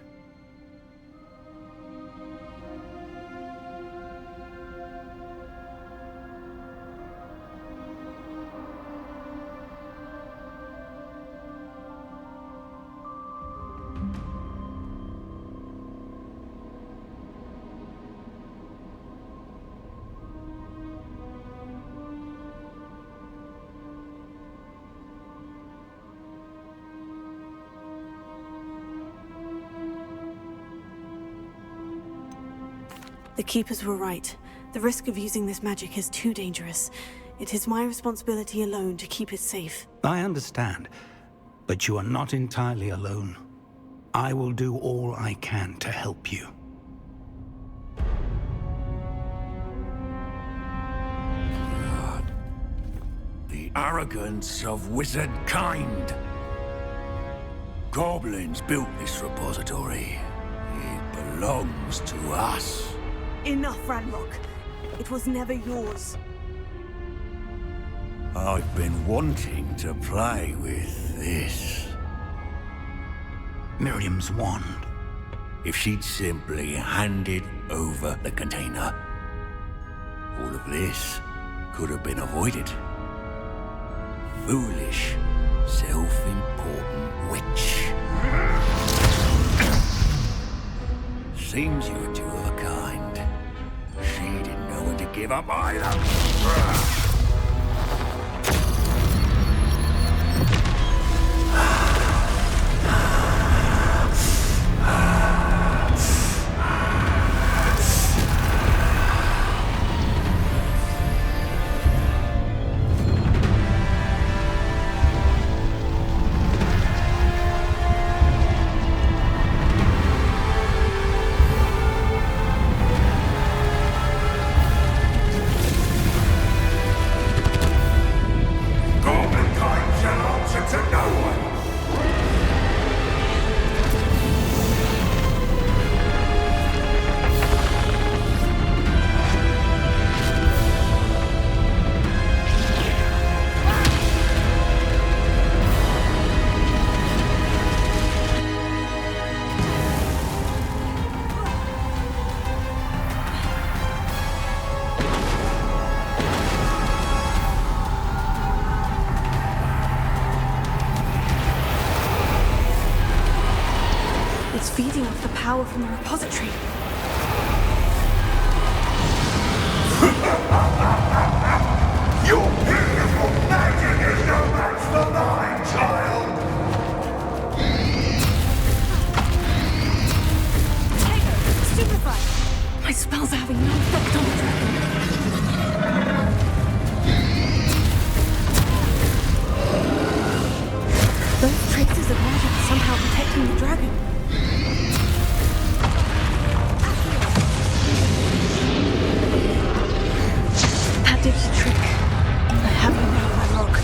[SPEAKER 1] The Keepers were right. The risk of using this magic is too dangerous. It is my responsibility alone to keep it safe.
[SPEAKER 5] I understand, but you are not entirely alone. I will do all I can to help you.
[SPEAKER 15] God. The arrogance of wizard kind. Goblins built this repository. It belongs to us.
[SPEAKER 1] Enough, Ranrok. It was never yours.
[SPEAKER 15] I've been wanting to play with this.
[SPEAKER 5] Miriam's wand.
[SPEAKER 15] If she'd simply handed over the container, all of this could have been avoided. Foolish, self-important witch. Seems you were two of a kind. She didn't know when to give up either.
[SPEAKER 1] Feeding off the power from the repository.
[SPEAKER 15] Your beautiful magic is no match for mine, child!
[SPEAKER 1] Stupefy! My spells are having no effect on the dragon. Those traces of magic are somehow protecting the dragon. That did the trick. I have you now, Ranrok.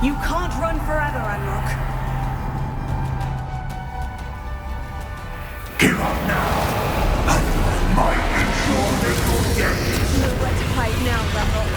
[SPEAKER 1] You can't run forever, Ranrok.
[SPEAKER 15] Give up now, and you might ensure that your death.
[SPEAKER 1] Nowhere to hide now, Ranrok.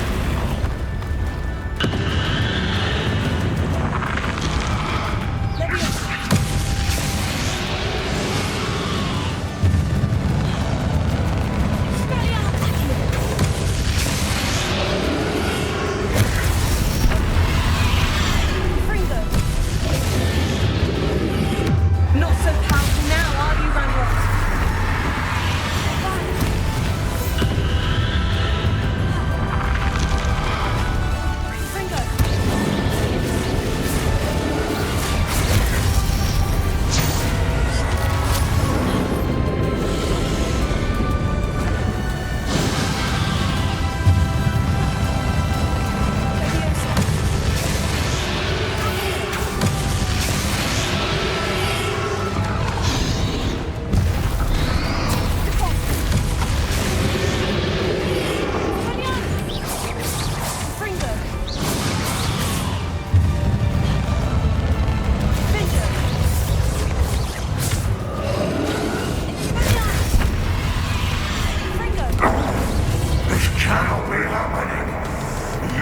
[SPEAKER 15] This cannot be happening.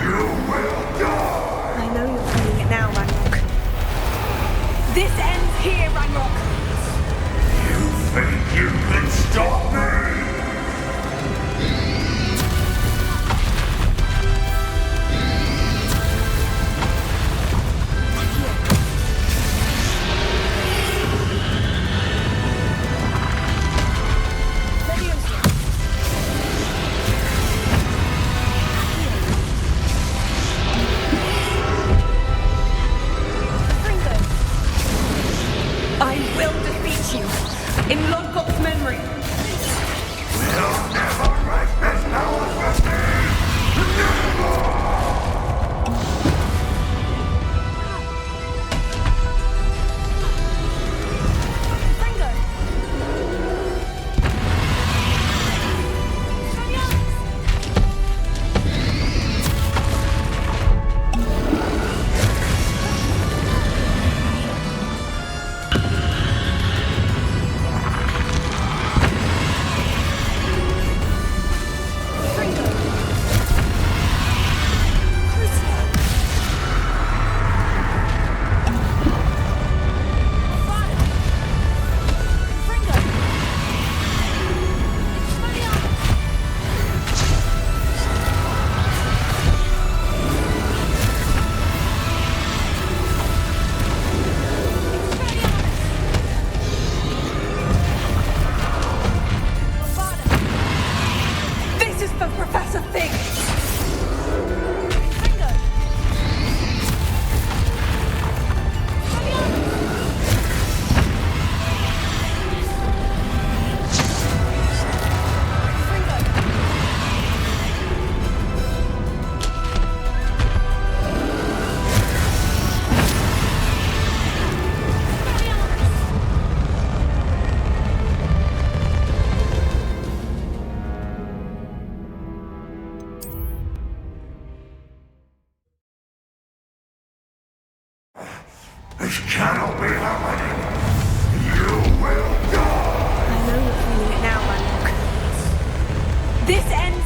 [SPEAKER 15] You will die.
[SPEAKER 1] I know you're feeling it now, Ranrok. This ends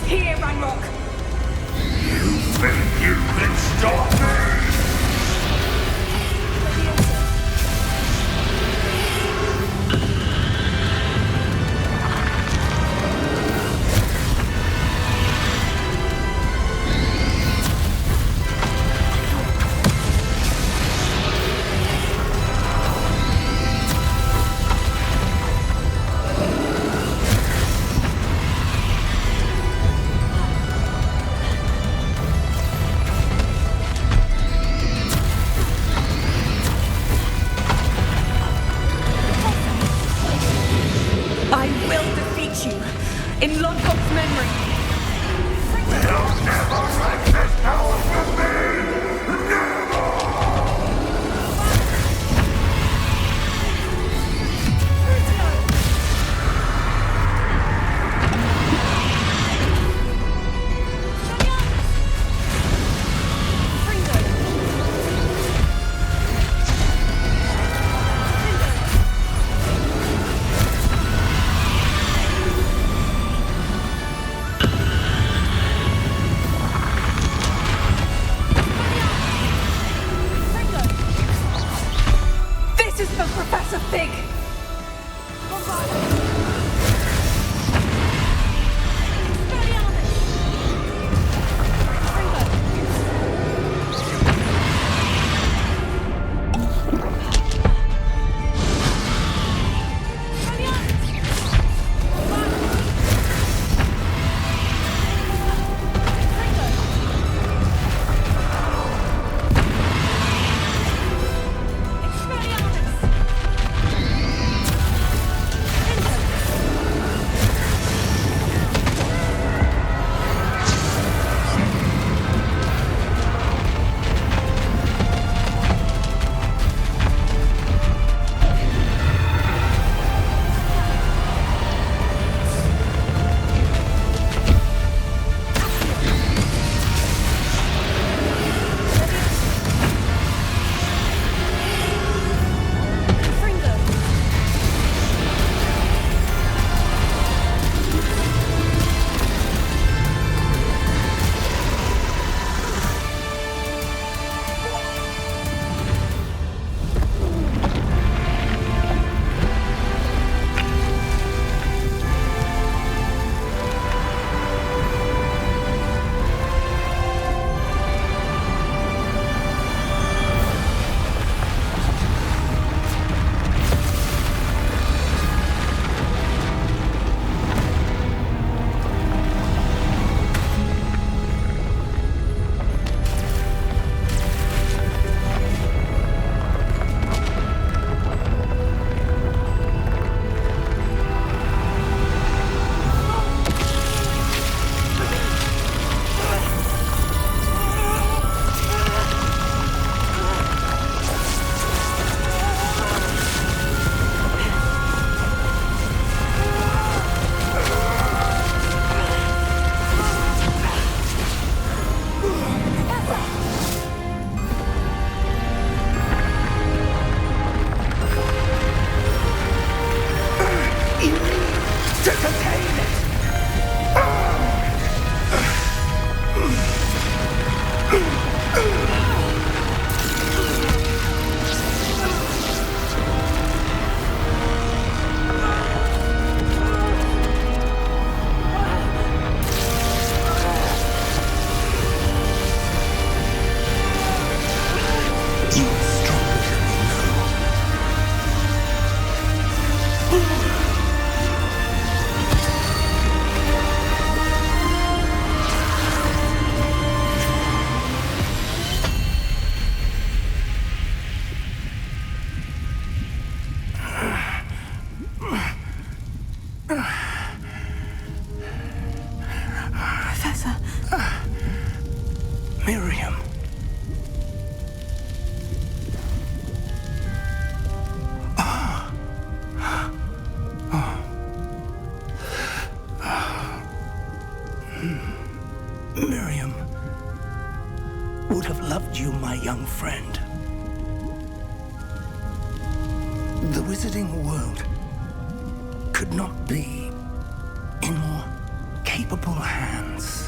[SPEAKER 1] here, Ranrok.
[SPEAKER 15] You think you can stop me?
[SPEAKER 1] Fig! Professor.
[SPEAKER 5] Miriam. Miriam would have loved you, my young friend. The wizarding world could not be in more capable hands.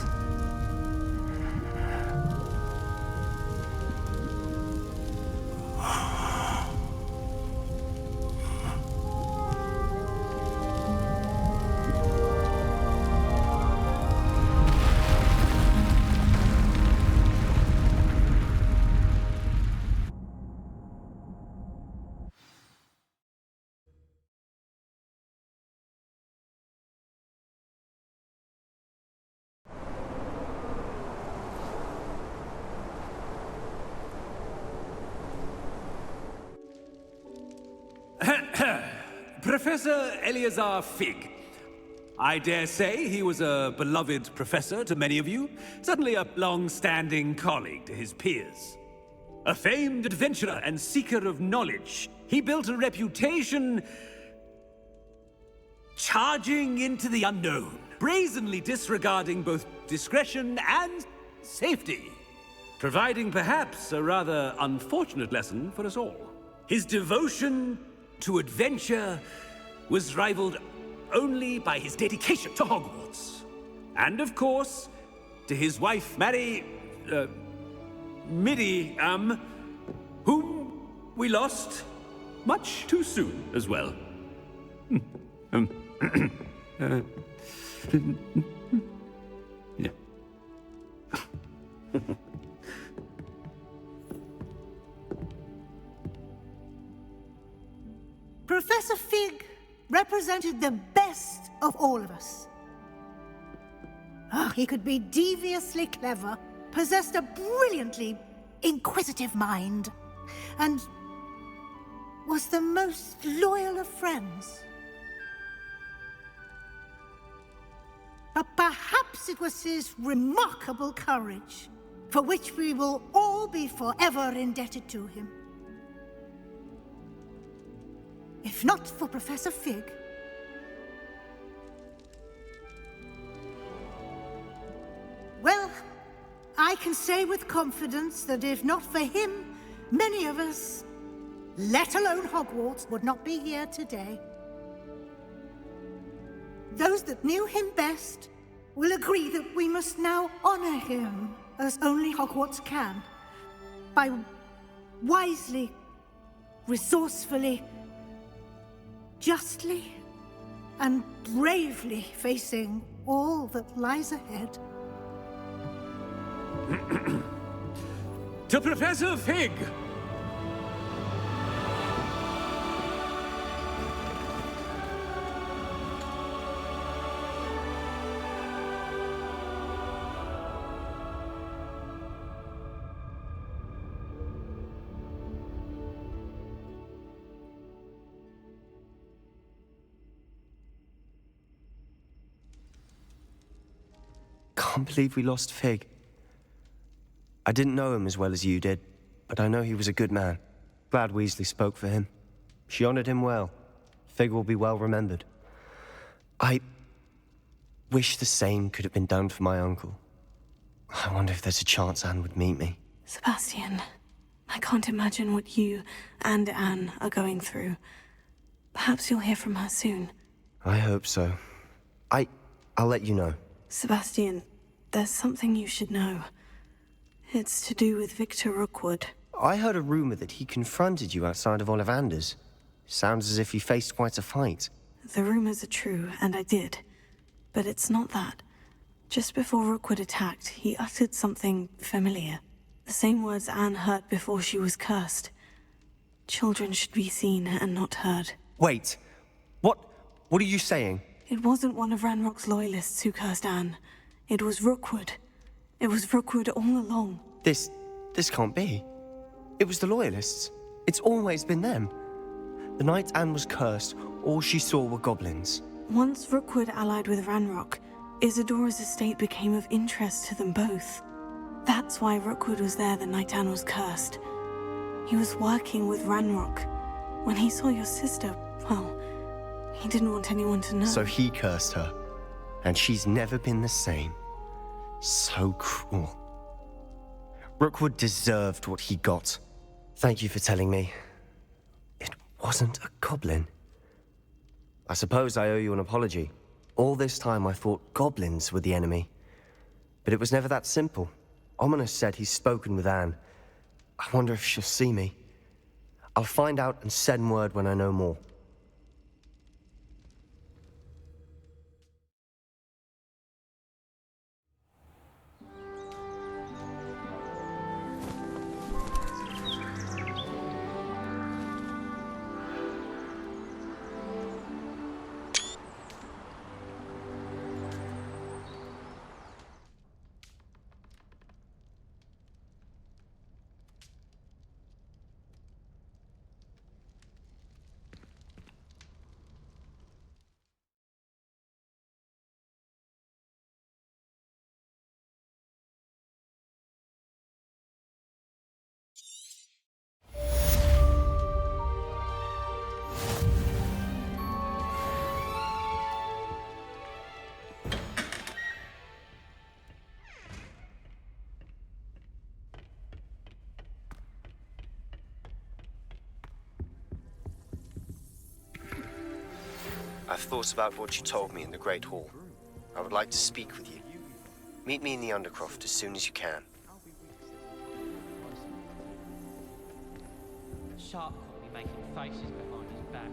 [SPEAKER 13] Professor Eleazar Fig. I dare say he was a beloved professor to many of you, certainly a long-standing colleague to his peers. A famed adventurer and seeker of knowledge, he built a reputation charging into the unknown, brazenly disregarding both discretion and safety, providing perhaps a rather unfortunate lesson for us all. His devotion to adventure was rivaled only by his dedication to Hogwarts. And of course, to his wife, Miriam, whom we lost much too soon as well. Yeah.
[SPEAKER 16] Professor Fig represented the best of all of us. He could be deviously clever, possessed a brilliantly inquisitive mind, and was the most loyal of friends. But perhaps it was his remarkable courage, for which we will all be forever indebted to him. If not for Professor Fig, well, I can say with confidence that if not for him, many of us, let alone Hogwarts, would not be here today. Those that knew him best will agree that we must now honor him as only Hogwarts can, by wisely, resourcefully, justly, and bravely facing all that lies ahead.
[SPEAKER 13] To Professor Fig!
[SPEAKER 17] Can't believe we lost Fig. I didn't know him as well as you did, but I know he was a good man. Glad Weasley spoke for him. She honored him well. Fig will be well remembered. I wish the same could have been done for my uncle. I wonder if there's a chance Anne would meet me.
[SPEAKER 1] Sebastian, I can't imagine what you and Anne are going through. Perhaps you'll hear from her soon.
[SPEAKER 17] I hope so. I'll let you know.
[SPEAKER 1] Sebastian, there's something you should know. It's to do with Victor Rookwood.
[SPEAKER 17] I heard a rumor that he confronted you outside of Ollivander's. Sounds as if you faced quite a fight.
[SPEAKER 1] The rumors are true, and I did. But it's not that. Just before Rookwood attacked, he uttered something familiar. The same words Anne heard before she was cursed. Children should be seen and not heard.
[SPEAKER 17] Wait. What are you saying?
[SPEAKER 1] It wasn't one of Ranrock's loyalists who cursed Anne. It was Rookwood. It was Rookwood all along.
[SPEAKER 17] This can't be. It was the Loyalists. It's always been them. The night Anne was cursed, all she saw were goblins.
[SPEAKER 1] Once Rookwood allied with Ranrock, Isadora's estate became of interest to them both. That's why Rookwood was there the night Anne was cursed. He was working with Ranrock. When he saw your sister, well, he didn't want anyone to know.
[SPEAKER 17] So he cursed her, and she's never been the same. So cruel. Rookwood deserved what he got. Thank you for telling me. It wasn't a goblin. I suppose I owe you an apology. All this time I thought goblins were the enemy. But it was never that simple. Ominous said he's spoken with Anne. I wonder if she'll see me. I'll find out and send word when I know more. I've thought about what you told me in the Great Hall. I would like to speak with you. Meet me in the Undercroft as soon as you can.
[SPEAKER 8] Sharp copy
[SPEAKER 18] making faces behind his back.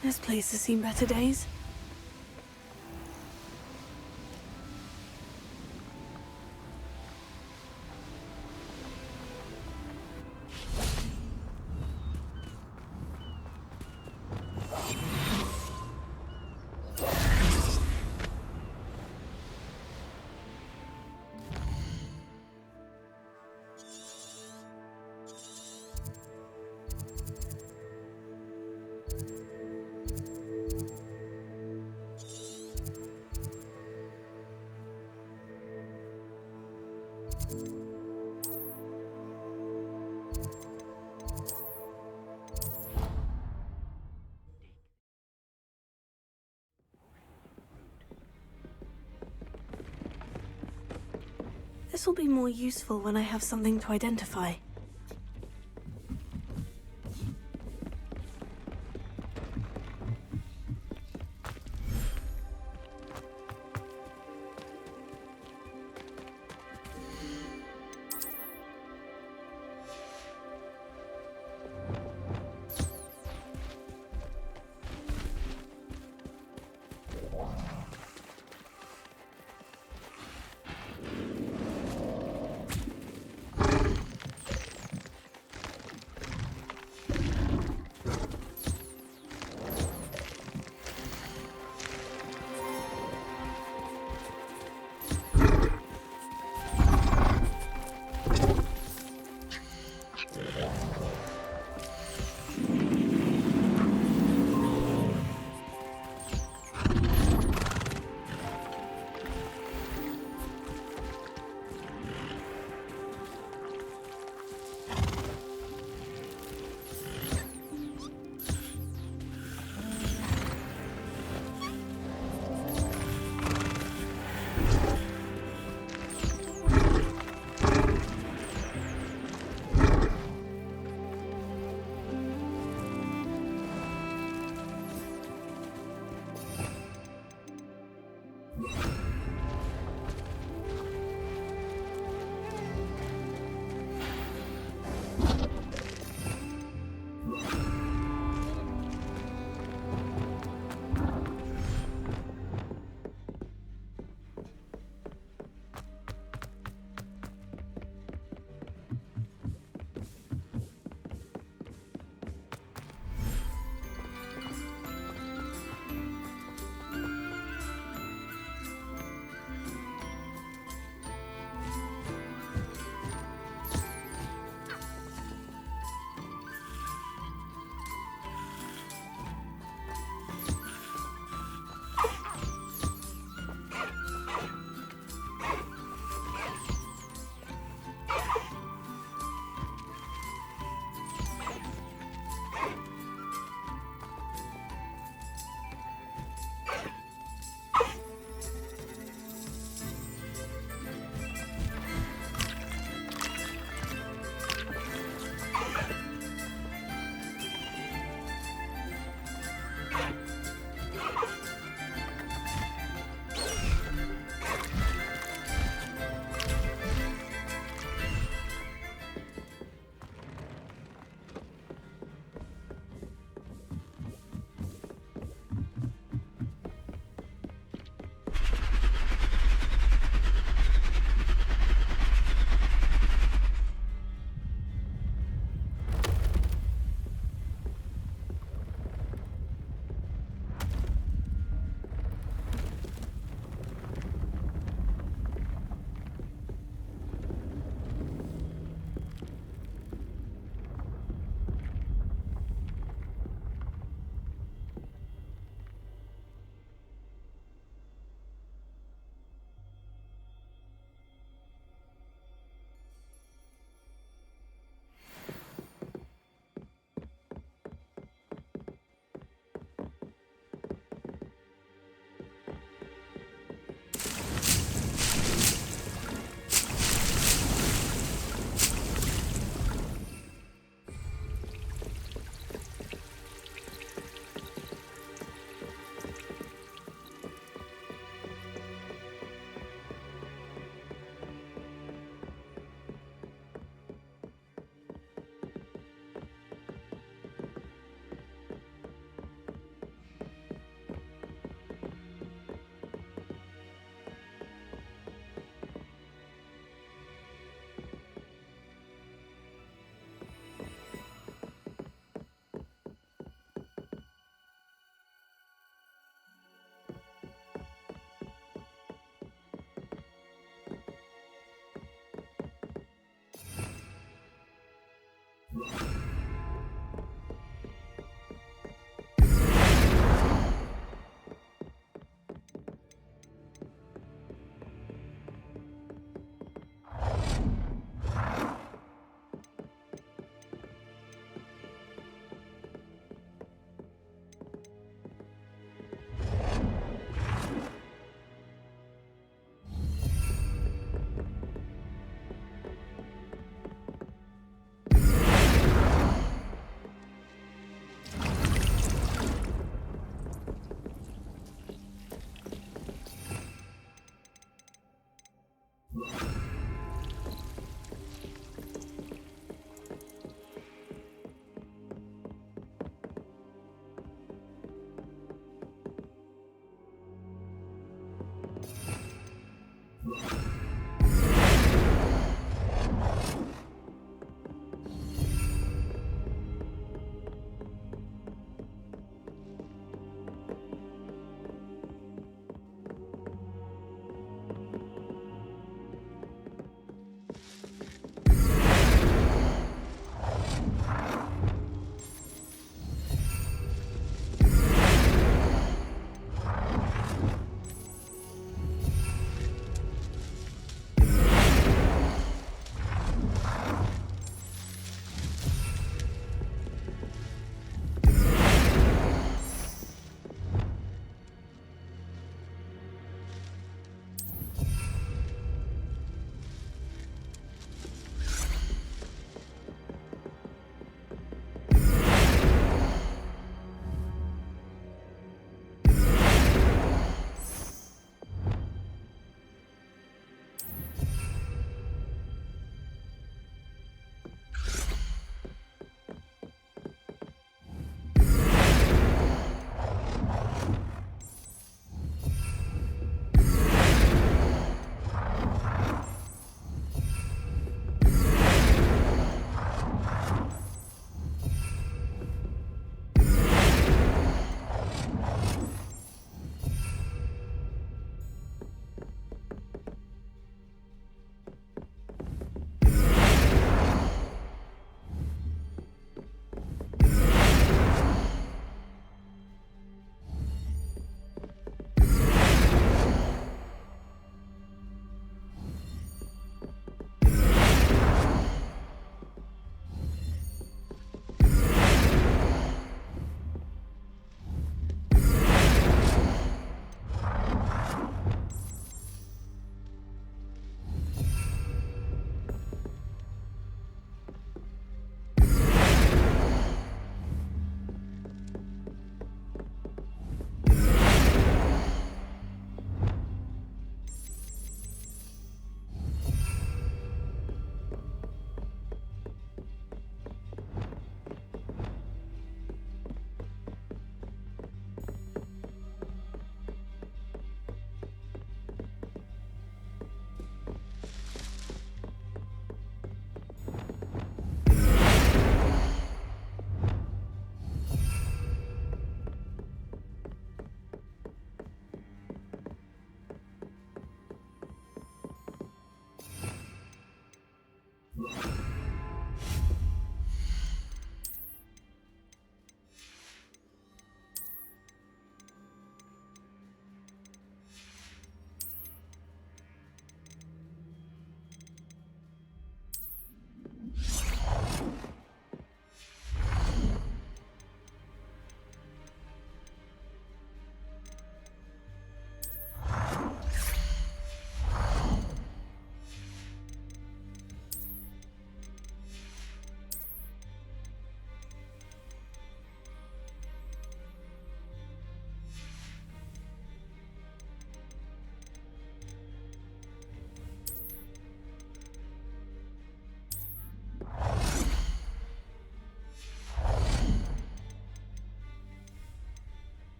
[SPEAKER 1] This place has seen better days. This will be more useful when I have something to identify.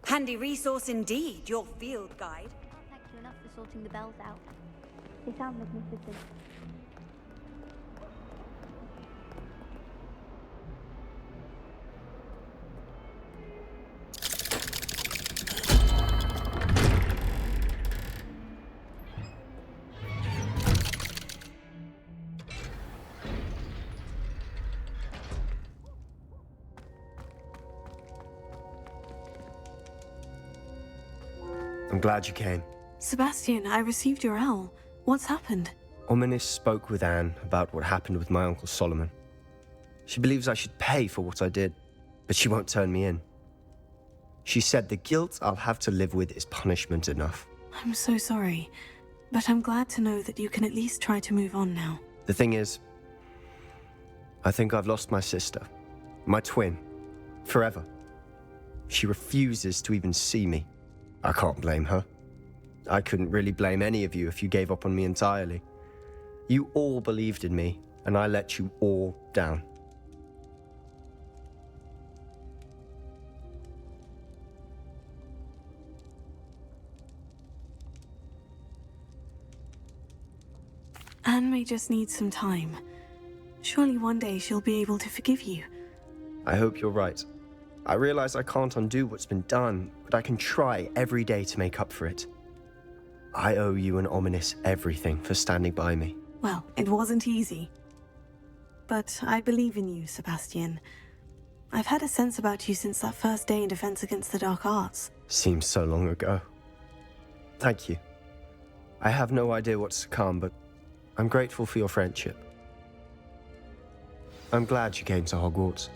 [SPEAKER 19] Handy resource indeed, your field guide.
[SPEAKER 20] Thank you enough for sorting the bells out. They sound magnificent.
[SPEAKER 17] I'm glad you came.
[SPEAKER 1] Sebastian, I received your owl. What's happened?
[SPEAKER 17] Ominis spoke with Anne about what happened with my Uncle Solomon. She believes I should pay for what I did, but she won't turn me in. She said the guilt I'll have to live with is punishment enough.
[SPEAKER 1] I'm so sorry, but I'm glad to know that you can at least try to move on now.
[SPEAKER 17] The thing is, I think I've lost my sister, my twin, forever. She refuses to even see me. I can't blame her. I couldn't really blame any of you if you gave up on me entirely. You all believed in me, and I let you all down.
[SPEAKER 1] Anne may just need some time. Surely one day she'll be able to forgive you.
[SPEAKER 17] I hope you're right. I realize I can't undo what's been done, but I can try every day to make up for it. I owe you and Ominis everything for standing by me.
[SPEAKER 1] Well, it wasn't easy. But I believe in you, Sebastian. I've had a sense about you since that first day in Defense Against the Dark Arts.
[SPEAKER 17] Seems so long ago. Thank you. I have no idea what's to come, but I'm grateful for your friendship. I'm glad you came to Hogwarts.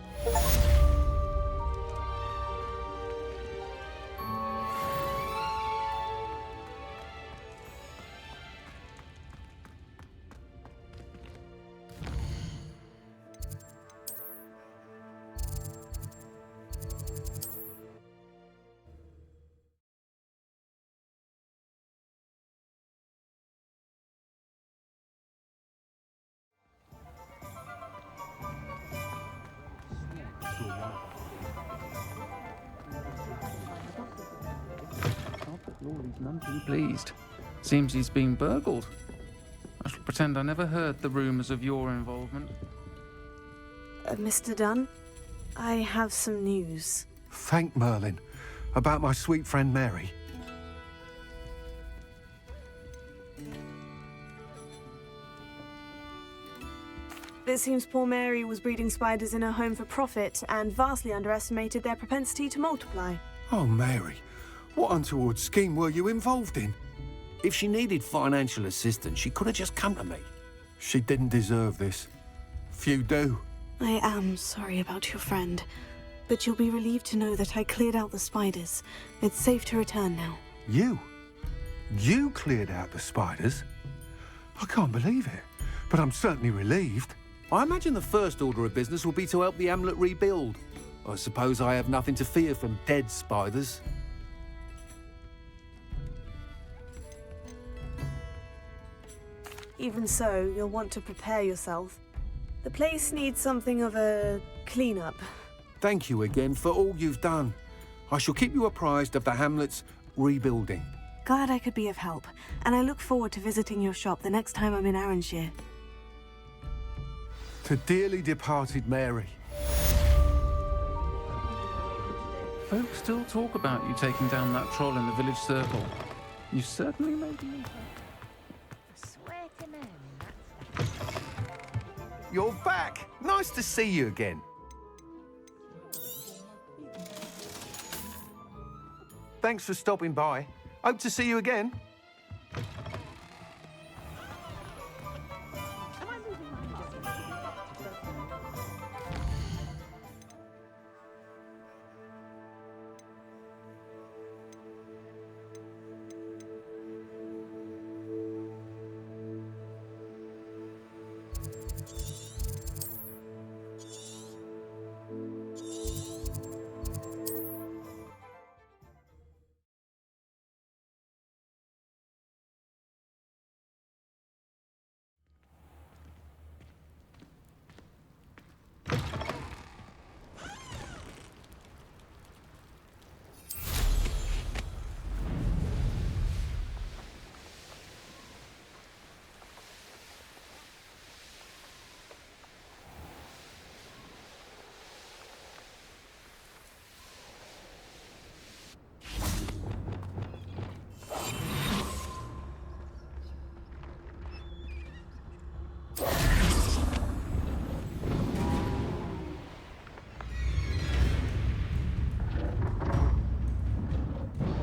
[SPEAKER 21] None too pleased. Seems he's been burgled. I shall pretend I never heard the rumours of your involvement.
[SPEAKER 1] Mr. Dunn, I have some news.
[SPEAKER 11] Thank Merlin. About my sweet friend Mary.
[SPEAKER 1] It seems poor Mary was breeding spiders in her home for profit and vastly underestimated their propensity to multiply.
[SPEAKER 11] Oh, Mary. What untoward scheme were you involved in?
[SPEAKER 3] If she needed financial assistance, she could have just come to me.
[SPEAKER 11] She didn't deserve this. Few do.
[SPEAKER 1] I am sorry about your friend, but you'll be relieved to know that I cleared out the spiders. It's safe to return now.
[SPEAKER 11] You? You cleared out the spiders? I can't believe it, but I'm certainly relieved.
[SPEAKER 3] I imagine the first order of business will be to help the amulet rebuild. I suppose I have nothing to fear from dead spiders.
[SPEAKER 1] Even so, you'll want to prepare yourself. The place needs something of a clean-up.
[SPEAKER 11] Thank you again for all you've done. I shall keep you apprised of the hamlet's rebuilding.
[SPEAKER 1] Glad I could be of help, and I look forward to visiting your shop the next time I'm in Arranshire.
[SPEAKER 11] To dearly departed Mary.
[SPEAKER 21] Folks still talk about you taking down that troll in the village circle. You certainly made me.
[SPEAKER 6] You're back! Nice to see you again. Thanks for stopping by. Hope to see you again.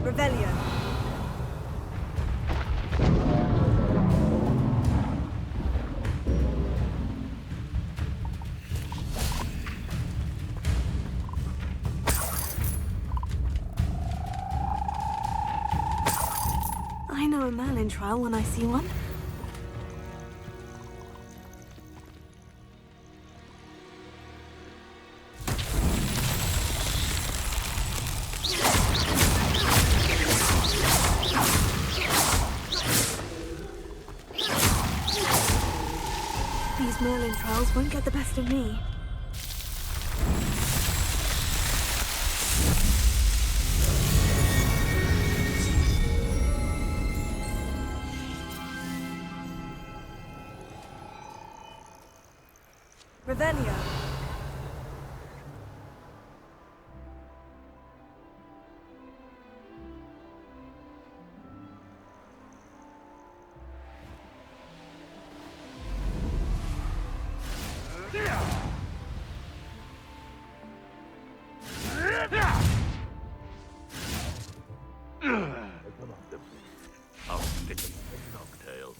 [SPEAKER 1] Revelio. I know a Merlin trial when I see one. These Merlin trials won't get the best of me. Revelio.
[SPEAKER 7] I'll stick him in the cocktail.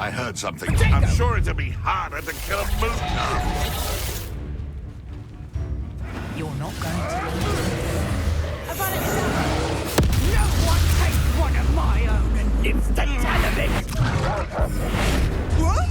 [SPEAKER 7] I heard something. I'm sure it'll be harder to kill a moon calf.
[SPEAKER 2] You're not going to.
[SPEAKER 22] No one takes one of my own and lives to tell of it! What?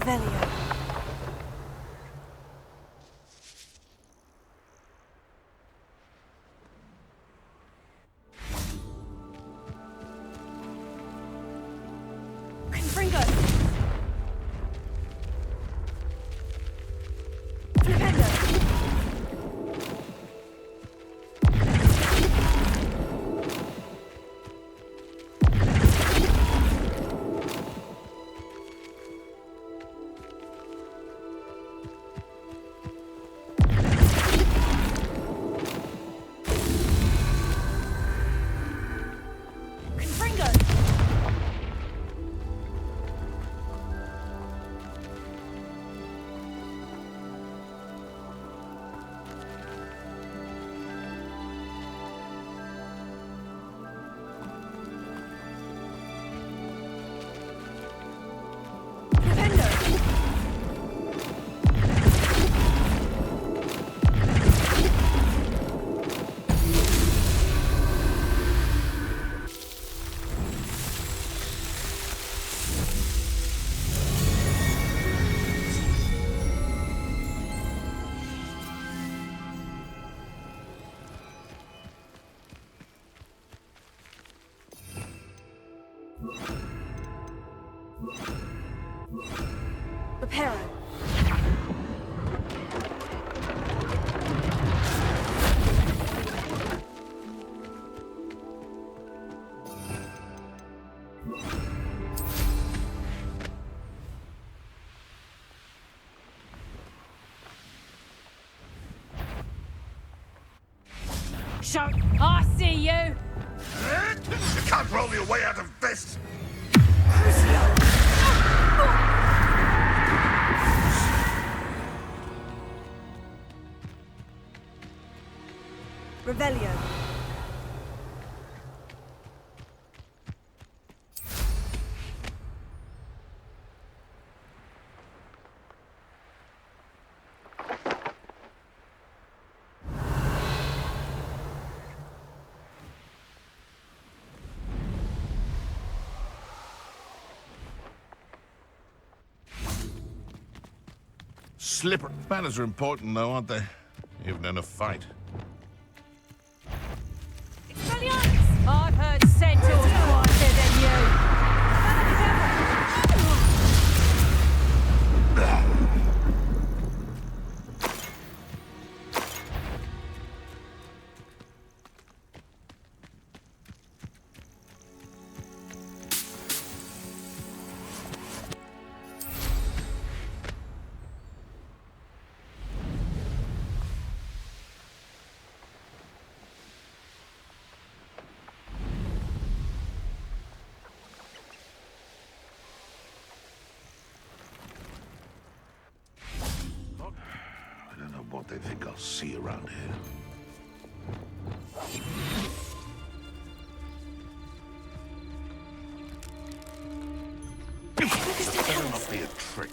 [SPEAKER 1] Revelio. Confringo. Flipendo. Reparo.
[SPEAKER 22] Show. I see you.
[SPEAKER 7] You can't roll your way out of this!
[SPEAKER 19] Revelio.
[SPEAKER 7] Slipper. Manners are important, though, aren't they? Even in a fight.
[SPEAKER 22] I've heard centaurs quieter than you.
[SPEAKER 7] I don't know what they think I'll see around here. Better not be a trick.